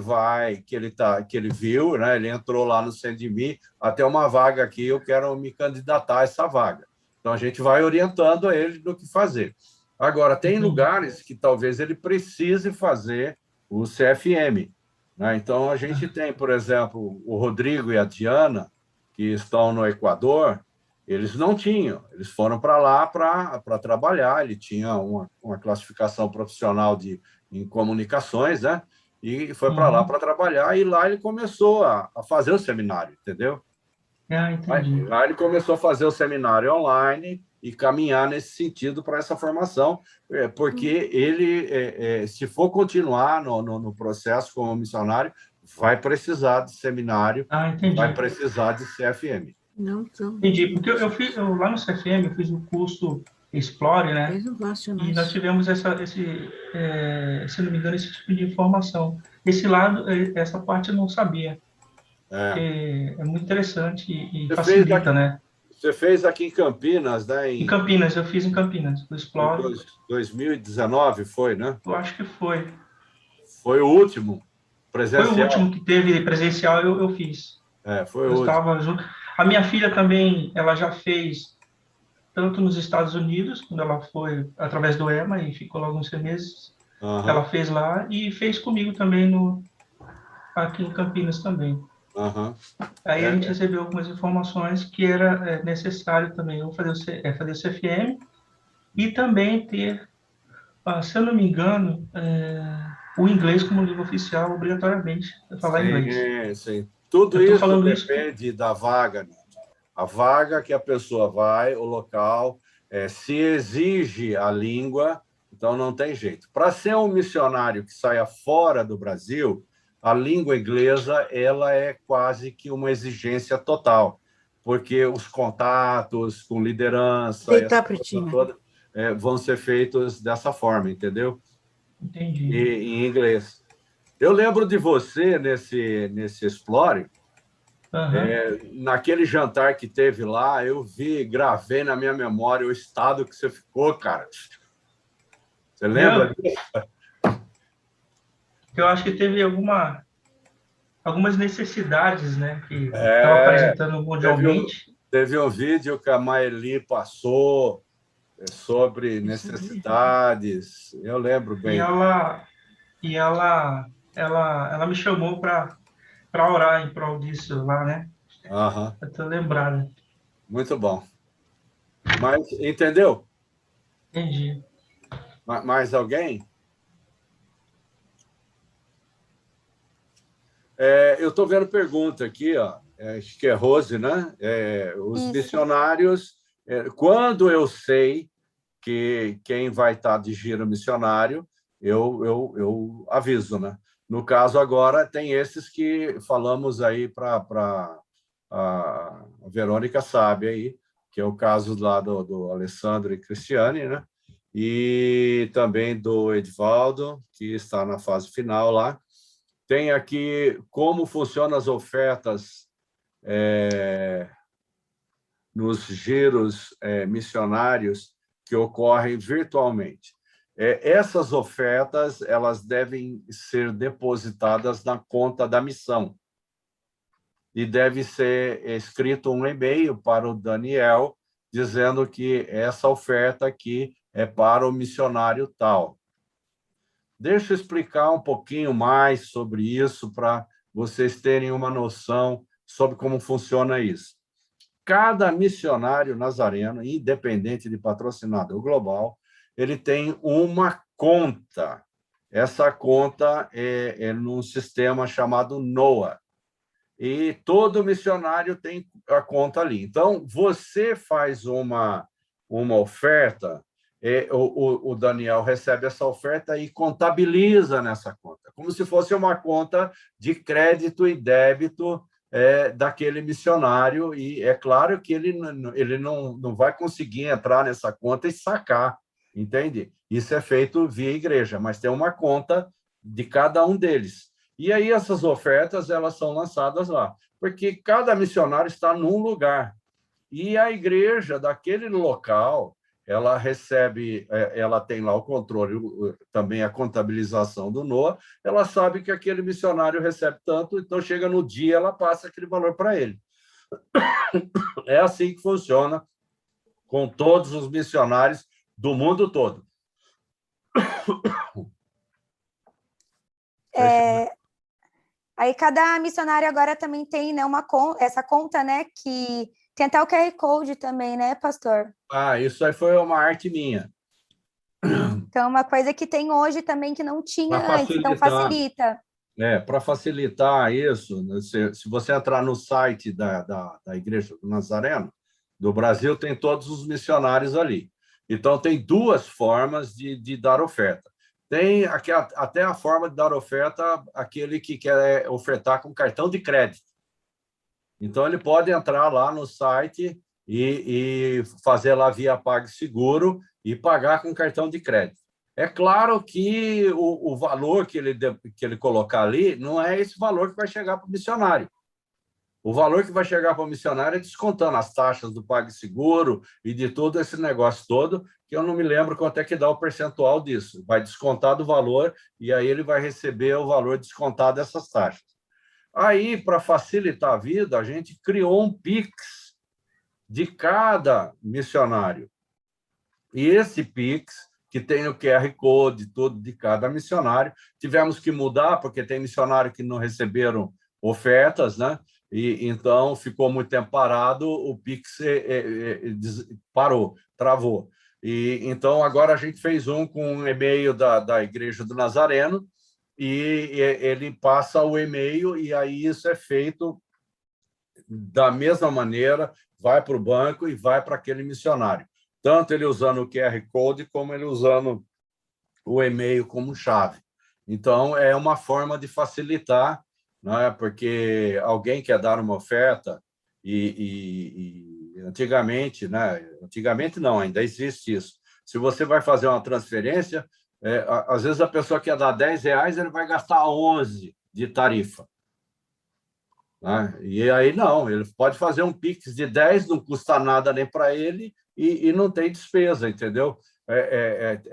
viu, né? Ele entrou lá no Sendimi, até uma vaga aqui, eu quero me candidatar a essa vaga. Então, a gente vai orientando ele do que fazer. Agora, tem lugares que talvez ele precise fazer o CFM, né? Então, a gente tem, por exemplo, o Rodrigo e a Diana, que estão no Equador, eles não tinham, eles foram para lá para trabalhar, ele tinha uma classificação profissional em comunicações, né? E foi para lá para trabalhar, e lá ele começou a fazer o seminário, entendeu? Entendi. Lá ele começou a fazer o seminário online e caminhar nesse sentido para essa formação, porque ele, se for continuar no processo como missionário, vai precisar de seminário, vai precisar de CFM. Entendi, porque eu lá no CFM eu fiz o curso Explore, né? E nós tivemos se não me engano, esse tipo de informação. Esse lado, essa parte eu não sabia. É muito interessante e facilita, né? Você fez aqui em Campinas, né? Em Campinas, eu fiz em Campinas, o Explore. Em 2019 foi, né? Eu acho que foi. Foi o último presencial? Foi o último que teve presencial, eu fiz. Foi o último. Estava junto. A minha filha também, ela já fez tanto nos Estados Unidos, quando ela foi através do EMA e ficou lá alguns meses. Ela fez lá e fez comigo também aqui em Campinas também. Aí a gente recebeu algumas informações que era necessário também eu fazer o CFM e também ter, se eu não me engano, o inglês como língua oficial, obrigatoriamente, falar inglês. Sim. Tudo isso depende da vaga. A vaga que a pessoa vai, o local, se exige a língua, então não tem jeito. Para ser um missionário que saia fora do Brasil, a língua inglesa ela é quase que uma exigência total, porque os contatos com liderança toda, vão ser feitos dessa forma, entendeu? Entendi. Em inglês. Eu lembro de você nesse Explore, naquele jantar que teve lá, eu gravei na minha memória o estado que você ficou, cara. Você lembra disso? Eu acho que teve algumas necessidades, né, que estava apresentando mundialmente. Teve um vídeo que a Maeli passou sobre necessidades. Eu lembro bem. E ela me chamou para orar em prol disso lá, né? Eu estou lembrado. Muito bom. Mas, entendeu? Entendi. Mais alguém? Eu estou vendo pergunta aqui, ó. Acho que é Rose, né? Os missionários, quando eu sei que quem vai estar de giro missionário, eu aviso, né? No caso agora, tem esses que falamos aí para a Verônica sabe aí, que é o caso lá do Alessandro e Cristiane, né? E também do Edvaldo, que está na fase final lá. Tem aqui como funcionam as ofertas nos giros missionários que ocorrem virtualmente. Essas ofertas elas devem ser depositadas na conta da missão e deve ser escrito um e-mail para o Daniel dizendo que essa oferta aqui é para o missionário tal. Deixa eu explicar um pouquinho mais sobre isso para vocês terem uma noção sobre como funciona isso. Cada missionário nazareno, independente de patrocinador global, ele tem uma conta. Essa conta é num sistema chamado NOA. E todo missionário tem a conta ali. Então, você faz uma oferta, o Daniel recebe essa oferta e contabiliza nessa conta, como se fosse uma conta de crédito e débito daquele missionário, e é claro que ele não vai conseguir entrar nessa conta e sacar, entende? Isso é feito via igreja, mas tem uma conta de cada um deles. E aí essas ofertas elas são lançadas lá, porque cada missionário está num lugar, e a igreja daquele local ela recebe, ela tem lá o controle, também a contabilização do NOA, ela sabe que aquele missionário recebe tanto, então chega no dia, ela passa aquele valor para ele. É assim que funciona com todos os missionários do mundo todo. Aí cada missionário agora também tem, né, essa conta, né, que tem até o QR Code também, né, pastor? Isso aí foi uma arte minha. Então, uma coisa que tem hoje também que não tinha antes, então facilita. Para facilitar isso, se você entrar no site da Igreja do Nazareno, do Brasil, tem todos os missionários ali. Então, tem duas formas de dar oferta. Tem até a forma de dar oferta aquele que quer ofertar com cartão de crédito. Então, ele pode entrar lá no site e fazer lá via PagSeguro e pagar com cartão de crédito. É claro que o valor que ele colocar ali não é esse valor que vai chegar para o missionário. O valor que vai chegar para o missionário é descontando as taxas do PagSeguro e de todo esse negócio todo, que eu não me lembro quanto é que dá o percentual disso. Vai descontar do valor e aí ele vai receber o valor descontado dessas taxas. Aí, para facilitar a vida, a gente criou um Pix de cada missionário. E esse Pix, que tem o QR Code todo de cada missionário, tivemos que mudar, porque tem missionário que não receberam ofertas, né? E então ficou muito tempo parado, o Pix parou, travou. E então agora a gente fez um com um e-mail da Igreja do da mesma maneira, vai para o banco e vai para aquele missionário. Tanto ele usando o QR Code, como ele usando o e-mail como chave. Então, é uma forma de facilitar, né? Porque alguém quer dar uma oferta e antigamente, né? Antigamente não, ainda existe isso. Se você vai fazer uma transferência, às vezes a pessoa quer dar R$10, ele vai gastar 11 de tarifa. Né? E aí não, ele pode fazer um Pix de 10, não custa nada nem para ele e não tem despesa, entendeu?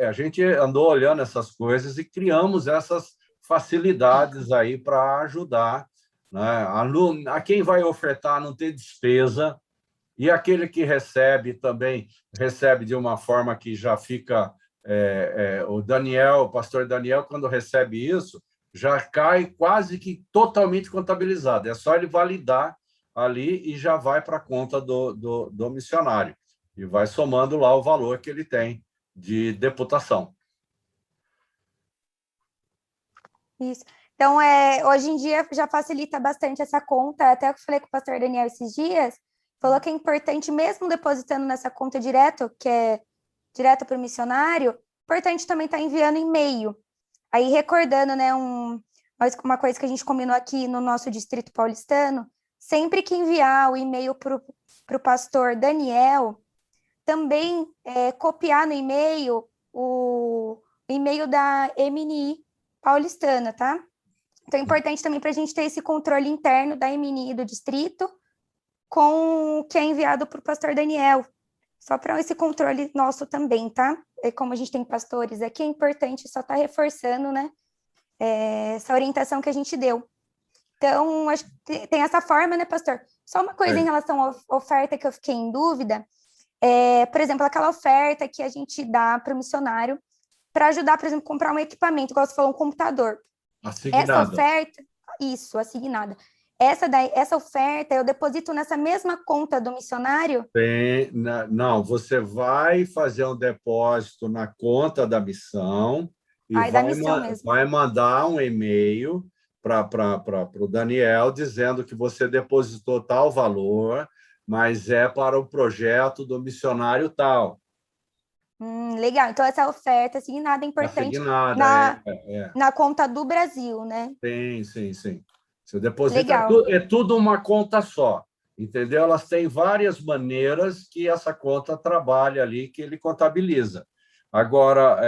A gente andou olhando essas coisas e criamos essas facilidades aí para ajudar, né? A quem vai ofertar não ter despesa, e aquele que recebe também recebe de uma forma que já fica... o pastor Daniel, quando recebe isso, já cai quase que totalmente contabilizado. É só ele validar ali e já vai para a conta do missionário. E vai somando lá o valor que ele tem de deputação. Isso. Então, hoje em dia já facilita bastante essa conta. Até eu falei com o pastor Daniel esses dias, falou que é importante, mesmo depositando nessa conta direto, que é direto para o missionário, importante também estar enviando e-mail. Aí, recordando, né, uma coisa que a gente combinou aqui no nosso distrito paulistano, sempre que enviar o e-mail para o pastor Daniel, também copiar no e-mail o e-mail da MNI paulistana, tá? Então, é importante também para a gente ter esse controle interno da MNI do distrito com o que é enviado para o pastor Daniel. Só para esse controle nosso também, tá? Como a gente tem pastores aqui, é importante só estar reforçando, né? Essa orientação que a gente deu. Então, acho que tem essa forma, né, pastor? Só uma coisa em relação à oferta que eu fiquei em dúvida. Por exemplo, aquela oferta que a gente dá para o missionário para ajudar, por exemplo, a comprar um equipamento, igual você falou, um computador. Assignada. Essa oferta, isso, assignada. Essa oferta eu deposito nessa mesma conta do missionário? Não, você vai fazer um depósito na conta da missão e Da missão mesmo. vai mandar um e-mail para o Daniel dizendo que você depositou tal valor, mas é para o projeto do missionário tal. Legal. Então, essa oferta assignada é importante na conta do Brasil, né? Sim. Você deposita, Legal. é tudo uma conta só, entendeu? Elas têm várias maneiras que essa conta trabalha ali, que ele contabiliza. Agora,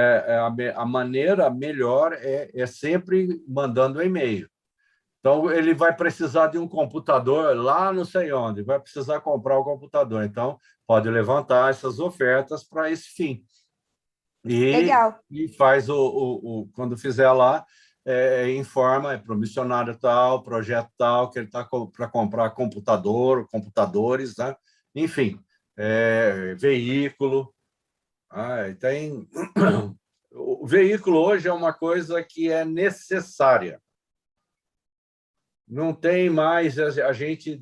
a maneira melhor é sempre mandando um e-mail. Então, ele vai precisar de um computador lá não sei onde, vai precisar comprar o computador. Então, pode levantar essas ofertas para esse fim. Legal. E faz quando fizer lá, informa para o missionário tal, projeto tal, que ele está para comprar computadores, né? Enfim, veículo. O veículo hoje é uma coisa que é necessária. Não tem mais a gente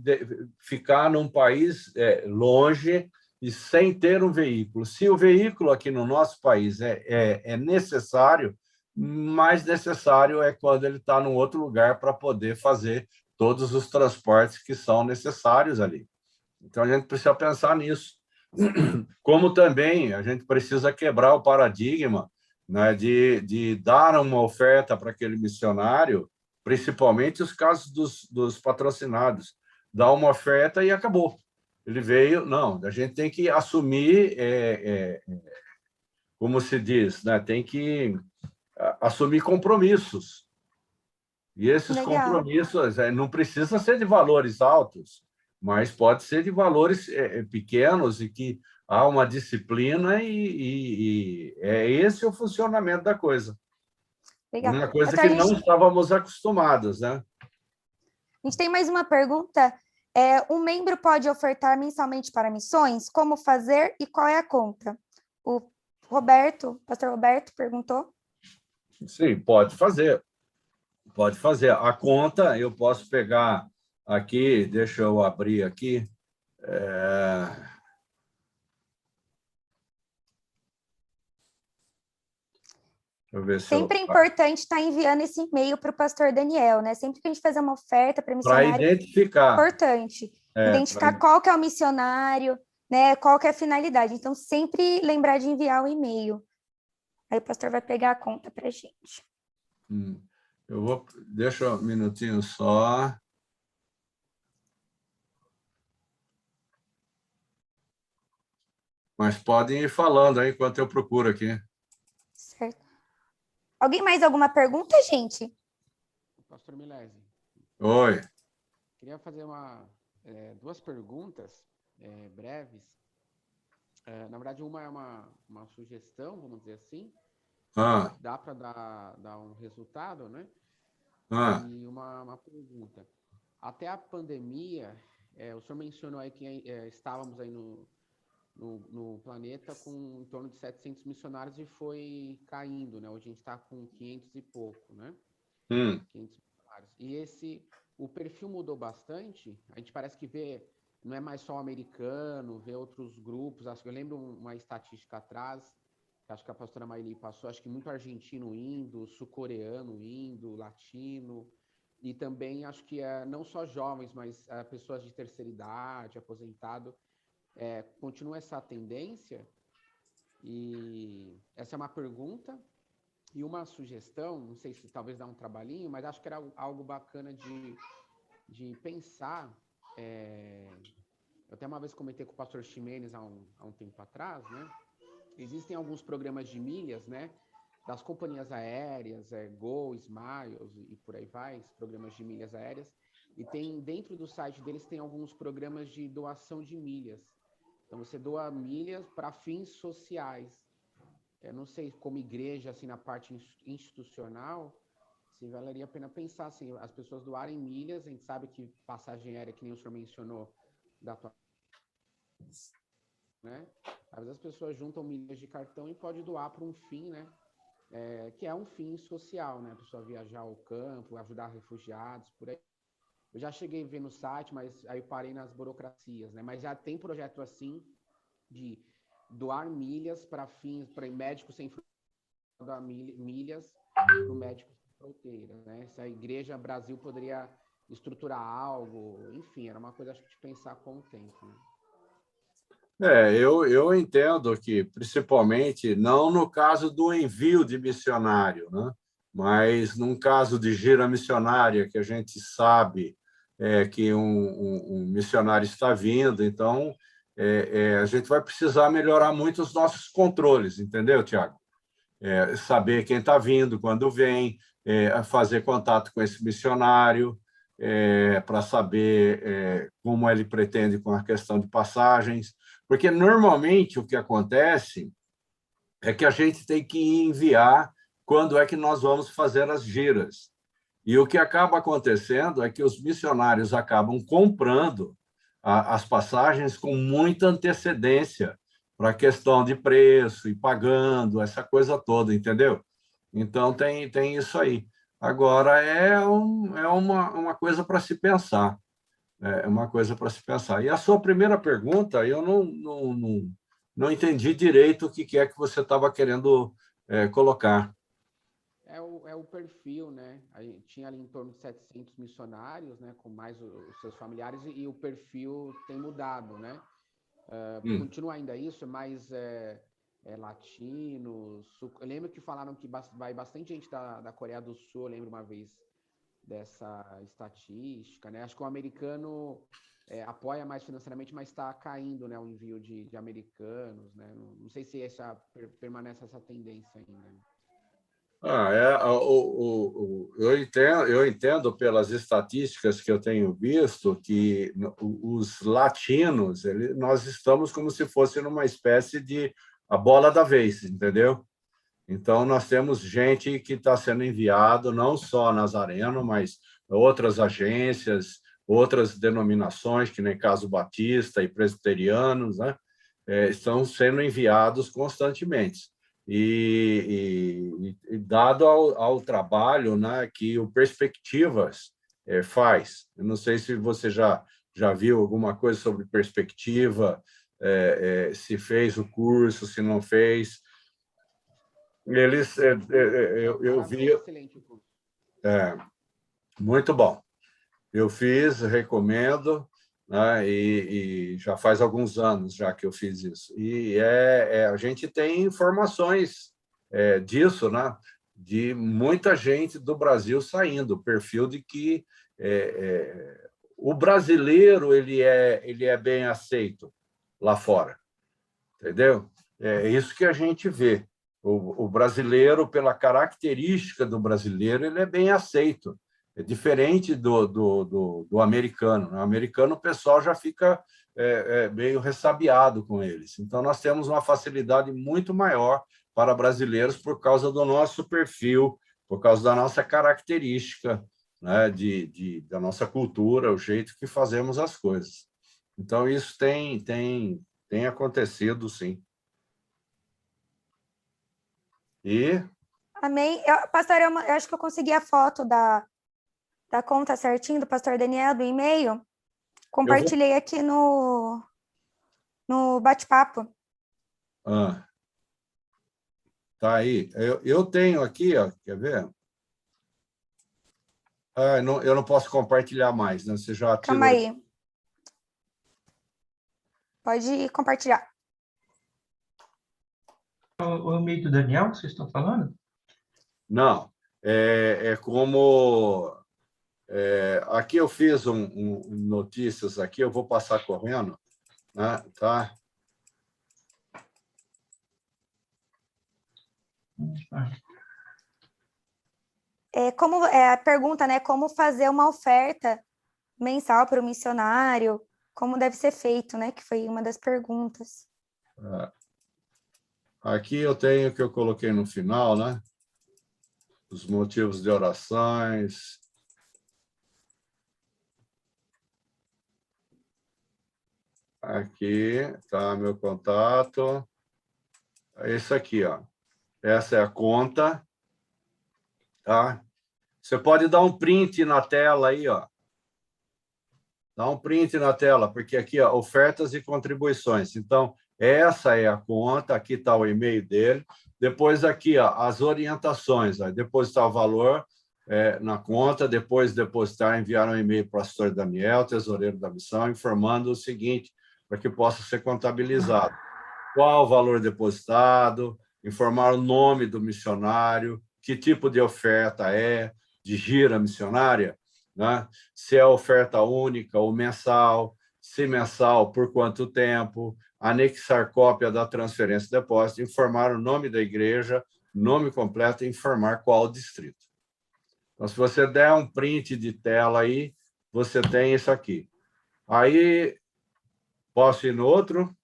ficar num país longe e sem ter um veículo. Se o veículo aqui no nosso país é necessário, mais necessário é quando ele está num outro lugar para poder fazer todos os transportes que são necessários ali. Então, a gente precisa pensar nisso. Como também a gente precisa quebrar o paradigma, né, de dar uma oferta para aquele missionário, principalmente os casos dos patrocinados. Dar uma oferta e acabou. Ele veio... Não, a gente tem que assumir, como se diz, né? Tem que assumir compromissos. E esses compromissos não precisa ser de valores altos, mas pode ser de valores pequenos e que há uma disciplina e é esse o funcionamento da coisa. Legal. Uma coisa que não estávamos acostumados, né? A gente tem mais uma pergunta. Um membro pode ofertar mensalmente para missões? Como fazer e qual é a conta? O pastor Roberto perguntou. Sim, pode fazer. Pode fazer. A conta eu posso pegar aqui, deixa eu abrir aqui. Sempre é importante estar enviando esse e-mail para o pastor Daniel, né? Sempre que a gente fazer uma oferta para missionário, para identificar. Importante. identificar qual que é o missionário, né? Qual que é a finalidade. Então, sempre lembrar de enviar o e-mail. Aí o pastor vai pegar a conta para a gente. Deixa um minutinho só. Mas podem ir falando aí enquanto eu procuro aqui. Certo. Alguém mais alguma pergunta, gente? Pastor Milese. Oi. Queria fazer duas perguntas breves. Na verdade, uma é uma sugestão, vamos dizer assim. Dá para dar um resultado, né? E uma pergunta. Até a pandemia, o senhor mencionou aí que estávamos aí no planeta com em torno de 700 missionários e foi caindo, né? Hoje a gente está com 500 e pouco, né? 500 missionários. E o perfil mudou bastante. A gente parece que não é mais só americano, vê outros grupos. Eu lembro uma estatística atrás, que acho que a pastora Maíli passou, acho que muito argentino indo, sul-coreano indo, latino, e também acho que não só jovens, mas pessoas de terceira idade, aposentado. Continua essa tendência? E essa é uma pergunta. E uma sugestão, não sei se talvez dá um trabalhinho, mas acho que era algo bacana de pensar. Eu até uma vez comentei com o pastor Ximenes há um tempo atrás, né? Existem alguns programas de milhas, né? Das companhias aéreas, Gol, Smiles e por aí vai, programas de milhas aéreas. E dentro do site deles tem alguns programas de doação de milhas. Então, você doa milhas para fins sociais. Eu não sei, como igreja, assim, na parte institucional, se valeria a pena pensar, assim, as pessoas doarem milhas, a gente sabe que passagem aérea, que nem o senhor mencionou, né? Às vezes as pessoas juntam milhas de cartão e pode doar para um fim, né? Que é um fim social, né? A pessoa viajar ao campo, ajudar refugiados, por aí. Eu já cheguei a ver no site, mas aí eu parei nas burocracias, né? Mas já tem projeto assim de doar milhas para médicos sem fronteiras, doar milhas para o médico sem fronteiras, né? Se a Igreja Brasil poderia estruturar algo, enfim, era uma coisa acho que de pensar com o tempo, né? Eu entendo que, principalmente, não no caso do envio de missionário, né? Mas num caso de gira missionária, que a gente sabe que um missionário está vindo, então a gente vai precisar melhorar muito os nossos controles, entendeu, Tiago? Saber quem está vindo, quando vem, fazer contato com esse missionário, para saber como ele pretende com a questão de passagens, porque normalmente o que acontece é que a gente tem que enviar quando é que nós vamos fazer as giras. E o que acaba acontecendo é que os missionários acabam comprando as passagens com muita antecedência para a questão de preço e pagando, essa coisa toda, entendeu? Então, tem isso aí. Agora, uma coisa para se pensar. É uma coisa para se pensar. E a sua primeira pergunta, eu não entendi direito o que é que você estava querendo colocar. É o perfil, né? Aí tinha ali em torno de 700 missionários, né? Com mais os seus familiares, e o perfil tem mudado, né? Continua ainda isso, mas latinos. Eu lembro que falaram que vai bastante gente da Coreia do Sul, eu lembro uma vez dessa estatística, né? Acho que o americano apoia mais financeiramente, mas está caindo, né? O envio de americanos, né? Não sei se permanece essa tendência ainda. Eu entendo pelas estatísticas que eu tenho visto que os latinos, nós estamos como se fosse numa espécie de a bola da vez, entendeu? Então, nós temos gente que está sendo enviado, não só Nazareno, mas outras agências, outras denominações, que nem caso batista e presbiterianos, né? Estão sendo enviados constantemente. E dado ao trabalho, né, que o Perspectivas faz, eu não sei se você já viu alguma coisa sobre perspectiva, se fez o curso, se não fez. Eles, eu vi. Excelente curso. Muito bom. Eu fiz, recomendo, né? E já faz alguns anos já que eu fiz isso. E a gente tem informações disso, né? De muita gente do Brasil saindo, o perfil de que o brasileiro ele é bem aceito lá fora, entendeu? É isso que a gente vê. O brasileiro, pela característica do brasileiro, ele é bem aceito. É diferente do americano. No americano, o pessoal já fica meio ressabiado com eles. Então, nós temos uma facilidade muito maior para brasileiros por causa do nosso perfil, por causa da nossa característica, né, da nossa cultura, o jeito que fazemos as coisas. Então, isso tem acontecido, sim. E... Amém. Pastor, eu acho que eu consegui a foto da conta certinho do pastor Daniel, do e-mail. Compartilhei aqui no bate-papo. Tá aí. Eu tenho aqui, ó, quer ver? Eu não posso compartilhar mais, né? Você já tirou. Calma aí. Pode compartilhar. O e-mail do Daniel, vocês estão falando? Não. Como... aqui eu fiz notícias aqui, eu vou passar correndo, né? Tá? A pergunta, né? Como fazer uma oferta mensal para o missionário? Como deve ser feito, né? Que foi uma das perguntas. Aqui eu tenho o que eu coloquei no final, né? Os motivos de orações. Aqui está meu contato. É isso aqui, ó. Essa é a conta. Tá? Você pode dar um print na tela aí, ó. Dá um print na tela, porque aqui, ó, ofertas e contribuições. Então, essa é a conta, aqui está o e-mail dele. Depois aqui, ó, as orientações, ó, depositar o valor na conta, depois depositar, enviar um e-mail para o pastor Daniel, tesoureiro da missão, informando o seguinte, para que possa ser contabilizado. Qual o valor depositado, informar o nome do missionário, que tipo de oferta de gira missionária, né? Se é oferta única ou mensal, se mensal, por quanto tempo, anexar cópia da transferência de depósito, informar o nome da igreja, nome completo e informar qual distrito. Então, se você der um print de tela aí, você tem isso aqui. Aí, posso ir no outro?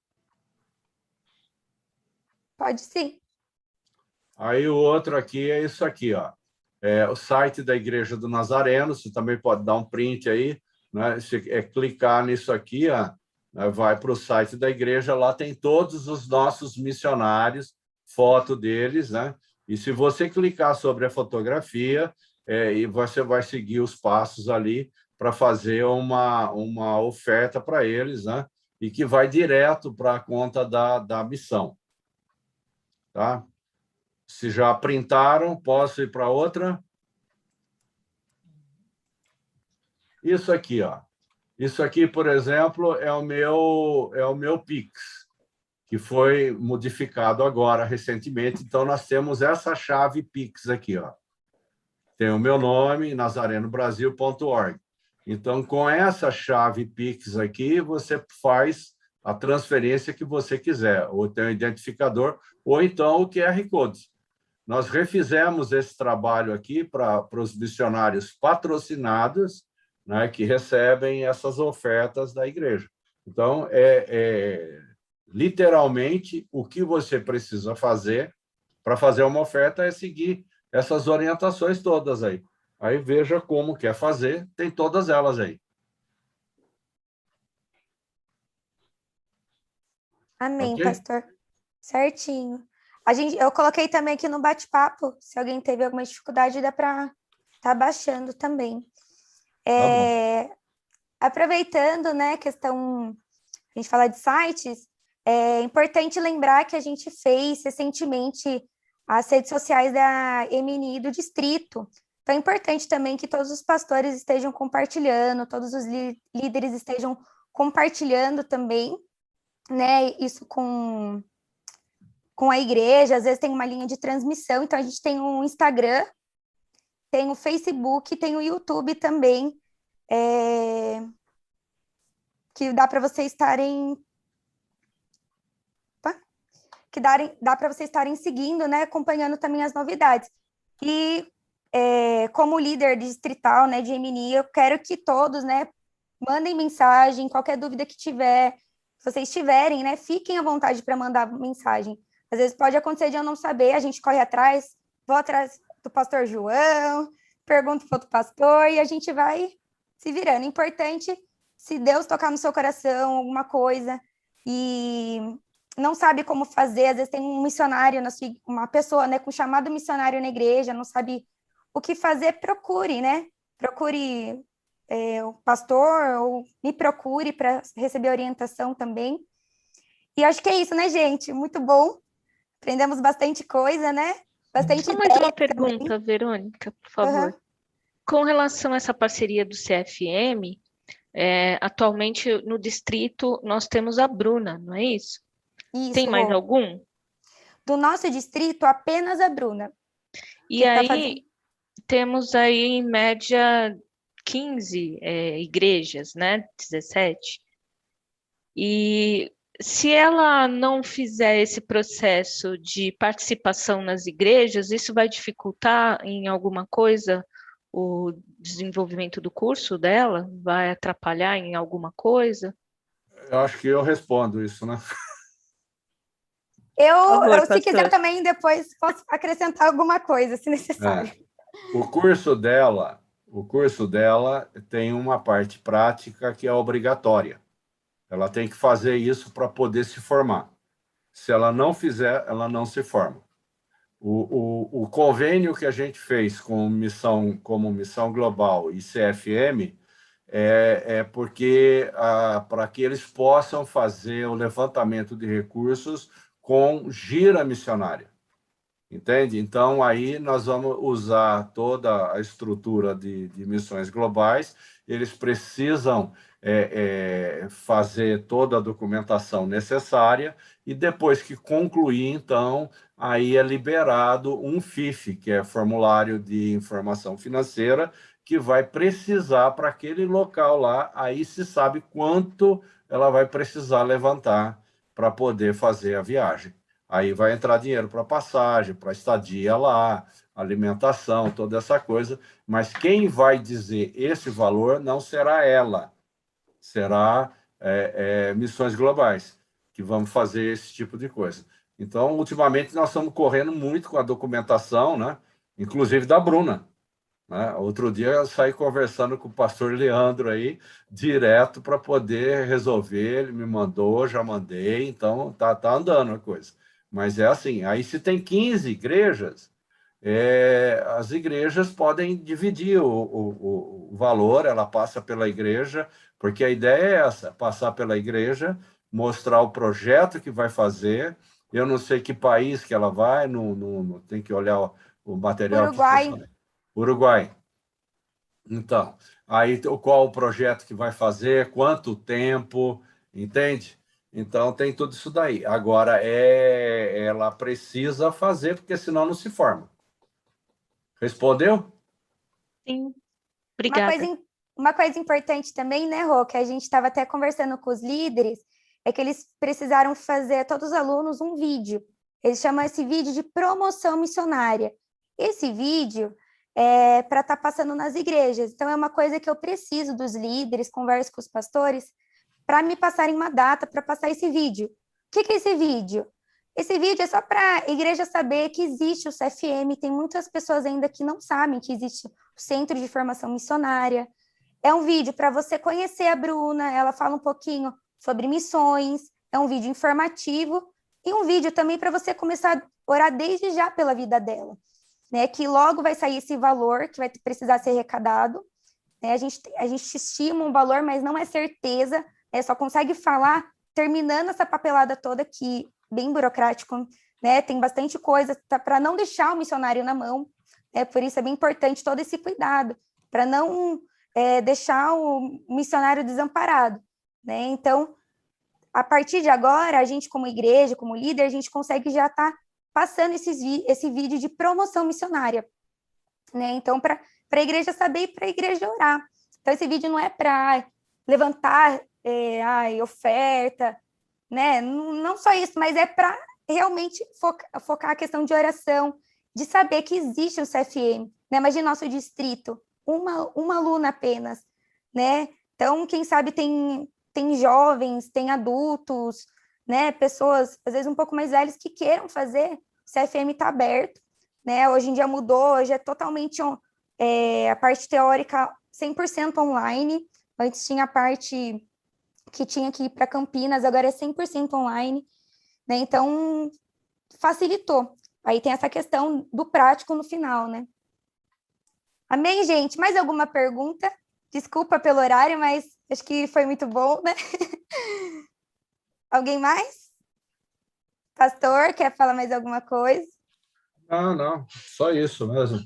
Pode sim. Aí o outro aqui é isso aqui, ó. O site da Igreja do Nazareno, você também pode dar um print aí, né? Se clicar nisso aqui, ó, vai para o site da igreja, lá tem todos os nossos missionários, foto deles, né? E se você clicar sobre a fotografia, e você vai seguir os passos ali para fazer uma oferta para eles, né? E que vai direto para a conta da missão. Tá? Se já printaram, posso ir para outra? Isso aqui, ó. Isso aqui, por exemplo, é o meu Pix, que foi modificado agora, recentemente. Então, nós temos essa chave Pix aqui, ó. Tem o meu nome, nazarenobrasil.org. Então, com essa chave Pix aqui, você faz a transferência que você quiser, ou tem o identificador, ou então o QR Code. Nós refizemos esse trabalho aqui para os missionários patrocinados, né, que recebem essas ofertas da igreja. Então, literalmente, o que você precisa fazer para fazer uma oferta é seguir essas orientações todas aí. Aí veja como quer fazer, tem todas elas aí. Amém, Okay? pastor. Certinho. Eu coloquei também aqui no bate-papo, se alguém teve alguma dificuldade, dá para estar baixando também. Aproveitando, né, a gente fala de sites, é importante lembrar que a gente fez recentemente as redes sociais da MNI do distrito. Então, é importante também que todos os pastores estejam compartilhando, todos os líderes estejam compartilhando também, né, isso com a igreja, às vezes tem uma linha de transmissão, então a gente tem um Instagram, tem o Facebook, tem o YouTube também, que dá para vocês estarem... dá para vocês estarem seguindo, né, acompanhando também as novidades. E como líder distrital, né, de MNI, eu quero que todos, né, mandem mensagem, qualquer dúvida que tiver, se vocês tiverem, né, fiquem à vontade para mandar mensagem. Às vezes pode acontecer de eu não saber, a gente corre atrás, vou atrás do pastor João, pergunto para outro pastor e a gente vai se virando. Importante, se Deus tocar no seu coração alguma coisa e não sabe como fazer, às vezes tem um missionário, uma pessoa, né, com chamado missionário na igreja, não sabe o que fazer, procure, né? Procure o pastor ou me procure para receber orientação também. E acho que é isso, né, gente? Muito bom. Aprendemos bastante coisa, né? Bastante Só mais uma também. pergunta, Verônica, por favor. Com relação a essa parceria do CFM, atualmente no distrito nós temos a Bruna, não é isso? Isso. Tem mais algum? Do nosso distrito, apenas a Bruna. E aí, temos aí, em média, 15 igrejas, né? 17. E se ela não fizer esse processo de participação nas igrejas, isso vai dificultar em alguma coisa o desenvolvimento do curso dela? Vai atrapalhar em alguma coisa? Eu acho que eu respondo isso, né? Se quiser também, depois posso acrescentar alguma coisa, se necessário. O curso dela tem uma parte prática que é obrigatória. Ela tem que fazer isso para poder se formar. Se ela não fizer, ela não se forma. O convênio que a gente fez como Missão Global e CFM é porque para que eles possam fazer o levantamento de recursos com gira missionária. Entende? Então, aí nós vamos usar toda a estrutura de missões globais, eles precisam fazer toda a documentação necessária e depois que concluir, então, aí é liberado um FIF, que é Formulário de Informação Financeira, que vai precisar para aquele local lá, aí se sabe quanto ela vai precisar levantar para poder fazer a viagem. Aí vai entrar dinheiro para passagem, para estadia lá, alimentação, toda essa coisa. Mas quem vai dizer esse valor não será ela, será Missões Globais, que vamos fazer esse tipo de coisa. Então, ultimamente, nós estamos correndo muito com a documentação, né? Inclusive da Bruna. Né? Outro dia eu saí conversando com o pastor Leandro aí, direto para poder resolver. Ele me mandou, já mandei, então tá andando a coisa. Mas é assim, aí se tem 15 igrejas, as igrejas podem dividir o valor, ela passa pela igreja, porque a ideia é essa, passar pela igreja, mostrar o projeto que vai fazer, eu não sei que país que ela vai, não tem que olhar o material. Uruguai. Então, aí qual o projeto que vai fazer, quanto tempo, entende? Então, tem tudo isso daí. Agora, ela precisa fazer, porque senão não se forma. Respondeu? Sim. Obrigada. Uma coisa importante também, né, Rô, que a gente estava até conversando com os líderes, é que eles precisaram fazer, todos os alunos, um vídeo. Eles chamam esse vídeo de promoção missionária. Esse vídeo é para estar passando nas igrejas. Então, é uma coisa que eu preciso dos líderes, converso com os pastores, para me passarem uma data para passar esse vídeo. O que é esse vídeo? Esse vídeo é só para a igreja saber que existe o CFM, tem muitas pessoas ainda que não sabem que existe o Centro de Formação Missionária. É um vídeo para você conhecer a Bruna, ela fala um pouquinho sobre missões, é um vídeo informativo e um vídeo também para você começar a orar desde já pela vida dela, né? Que logo vai sair esse valor que vai precisar ser arrecadado, né? A gente estima um valor, mas não é certeza, só consegue falar terminando essa papelada toda que bem burocrático, né? Tem bastante coisa para não deixar o missionário na mão, né? Por isso é bem importante todo esse cuidado, para não deixar o missionário desamparado. né? Então, a partir de agora, a gente como igreja, como líder, a gente consegue já estar passando esse vídeo de promoção missionária, né? Então, para a igreja saber e para a igreja orar. Então, esse vídeo não é para levantar oferta, né? Não só isso, mas é para realmente focar a questão de oração, de saber que existe o CFM, né? Imagina nosso distrito, uma aluna apenas, né? Então, quem sabe tem jovens, tem adultos, né? Pessoas, às vezes, um pouco mais velhas que queiram fazer. O CFM está aberto, né? Hoje em dia mudou, hoje é totalmente a parte teórica 100% online. Antes tinha a parte que tinha que ir para Campinas, agora é 100% online, né? Então, facilitou. Aí tem essa questão do prático no final, né? Amém, gente? Mais alguma pergunta? Desculpa pelo horário, mas acho que foi muito bom, né? Alguém mais? Pastor, quer falar mais alguma coisa? Não, só isso mesmo.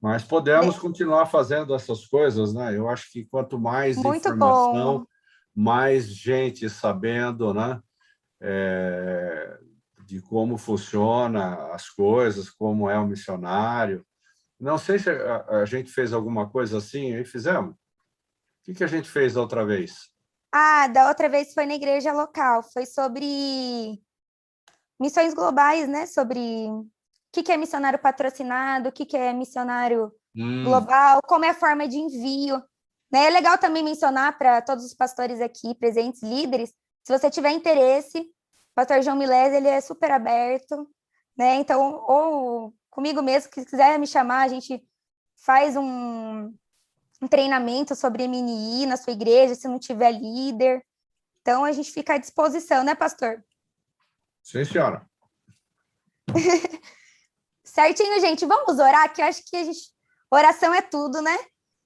Mas podemos continuar fazendo essas coisas, né? Eu acho que quanto mais muito informação, bom. mais gente sabendo, né? De como funciona as coisas, como é o missionário. Não sei se a gente fez alguma coisa assim, aí fizemos. O que a gente fez da outra vez? Da outra vez foi na igreja local, foi sobre missões globais, né? Sobre o que é missionário patrocinado, o que é missionário global, como é a forma de envio. Né? É legal também mencionar para todos os pastores aqui presentes, líderes, se você tiver interesse, o pastor João Milés, ele é super aberto, né? Então, ou comigo mesmo, que quiser me chamar, a gente faz um treinamento sobre MNI na sua igreja, se não tiver líder. Então, a gente fica à disposição, né, pastor? Sim, senhora. Certinho, gente. Vamos orar, que eu acho que oração é tudo, né?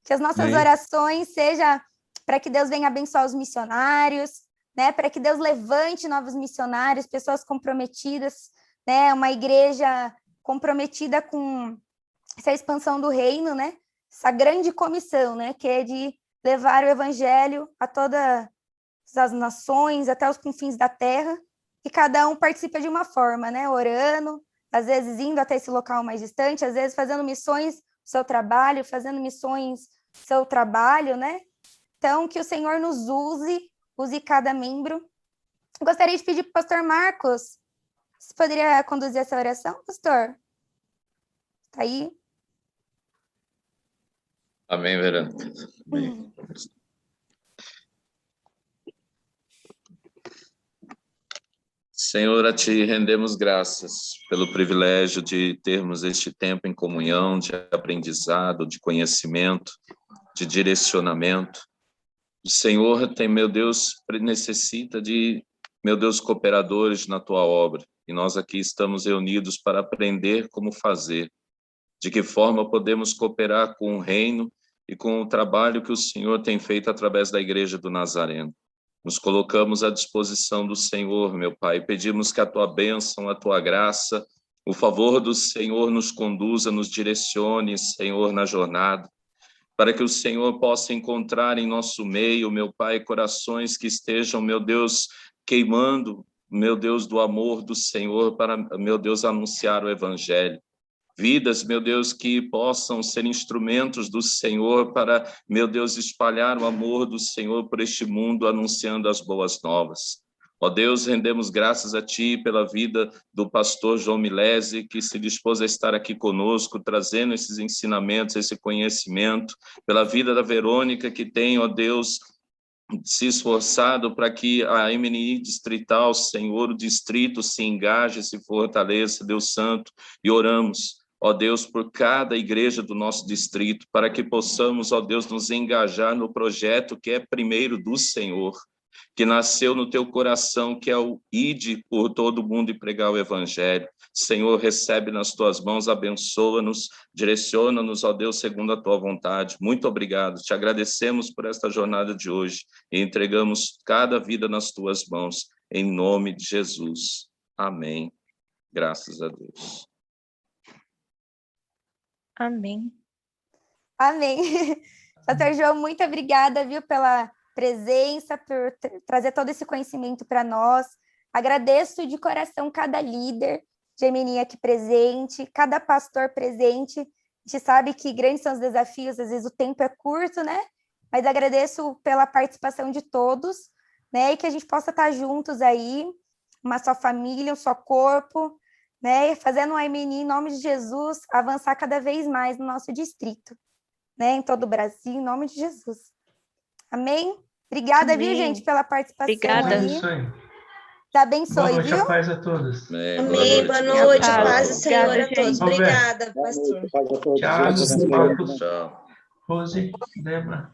Que as nossas orações sejam para que Deus venha abençoar os missionários, né? Para que Deus levante novos missionários, pessoas comprometidas, né? Uma igreja comprometida com essa expansão do reino, né? Essa grande comissão, né? Que é de levar o evangelho a todas as nações, até os confins da terra, e cada um participa de uma forma, né? Orando, às vezes indo até esse local mais distante, às vezes fazendo missões seu trabalho, fazendo missões seu trabalho, né? Então, que o Senhor nos use cada membro. Gostaria de pedir para o pastor Marcos, você poderia conduzir essa oração, pastor? Está aí? Amém, Verônica. Amém. Senhor, a Ti rendemos graças pelo privilégio de termos este tempo em comunhão, de aprendizado, de conhecimento, de direcionamento. O Senhor tem, meu Deus, necessita de, meu Deus, cooperadores na Tua obra. E nós aqui estamos reunidos para aprender como fazer, de que forma podemos cooperar com o reino e com o trabalho que o Senhor tem feito através da Igreja do Nazareno. Nos colocamos à disposição do Senhor, meu Pai, pedimos que a Tua bênção, a Tua graça, o favor do Senhor nos conduza, nos direcione, Senhor, na jornada, para que o Senhor possa encontrar em nosso meio, meu Pai, corações que estejam, meu Deus, queimando, meu Deus, do amor do Senhor para, meu Deus, anunciar o Evangelho. Vidas, meu Deus, que possam ser instrumentos do Senhor para, meu Deus, espalhar o amor do Senhor por este mundo, anunciando as boas novas. Ó Deus, rendemos graças a Ti pela vida do pastor João Milesi, que se dispôs a estar aqui conosco, trazendo esses ensinamentos, esse conhecimento, pela vida da Verônica, que tem, ó Deus, se esforçado para que a MNI distrital, Senhor, o distrito se engaje, se fortaleça, Deus Santo, e oramos, ó Deus, por cada igreja do nosso distrito, para que possamos, ó Deus, nos engajar no projeto que é primeiro do Senhor, que nasceu no teu coração, que é o ide por todo mundo e pregar o evangelho. Senhor, recebe nas tuas mãos, abençoa-nos, direciona-nos, ó Deus, segundo a tua vontade. Muito obrigado, te agradecemos por esta jornada de hoje e entregamos cada vida nas tuas mãos, em nome de Jesus. Amém. Graças a Deus. Amém. Amém. Pastor João, muito obrigada, viu, pela presença, por trazer todo esse conhecimento para nós. Agradeço de coração cada líder de MNI aqui presente, cada pastor presente. A gente sabe que grandes são os desafios, às vezes o tempo é curto, né? Mas agradeço pela participação de todos, né? E que a gente possa estar juntos aí, uma só família, um só corpo, né? Fazendo um MNI, em nome de Jesus, avançar cada vez mais no nosso distrito, né? Em todo o Brasil, em nome de Jesus. Amém? Obrigada, Amém. Viu, gente, pela participação. Obrigada. Aí. Deus abençoe, boa noite, viu? a paz a todos. Amém. Boa noite, paz do Senhor a todos. Obrigada, pastor. Thiago, Tchau. Rose, Débora.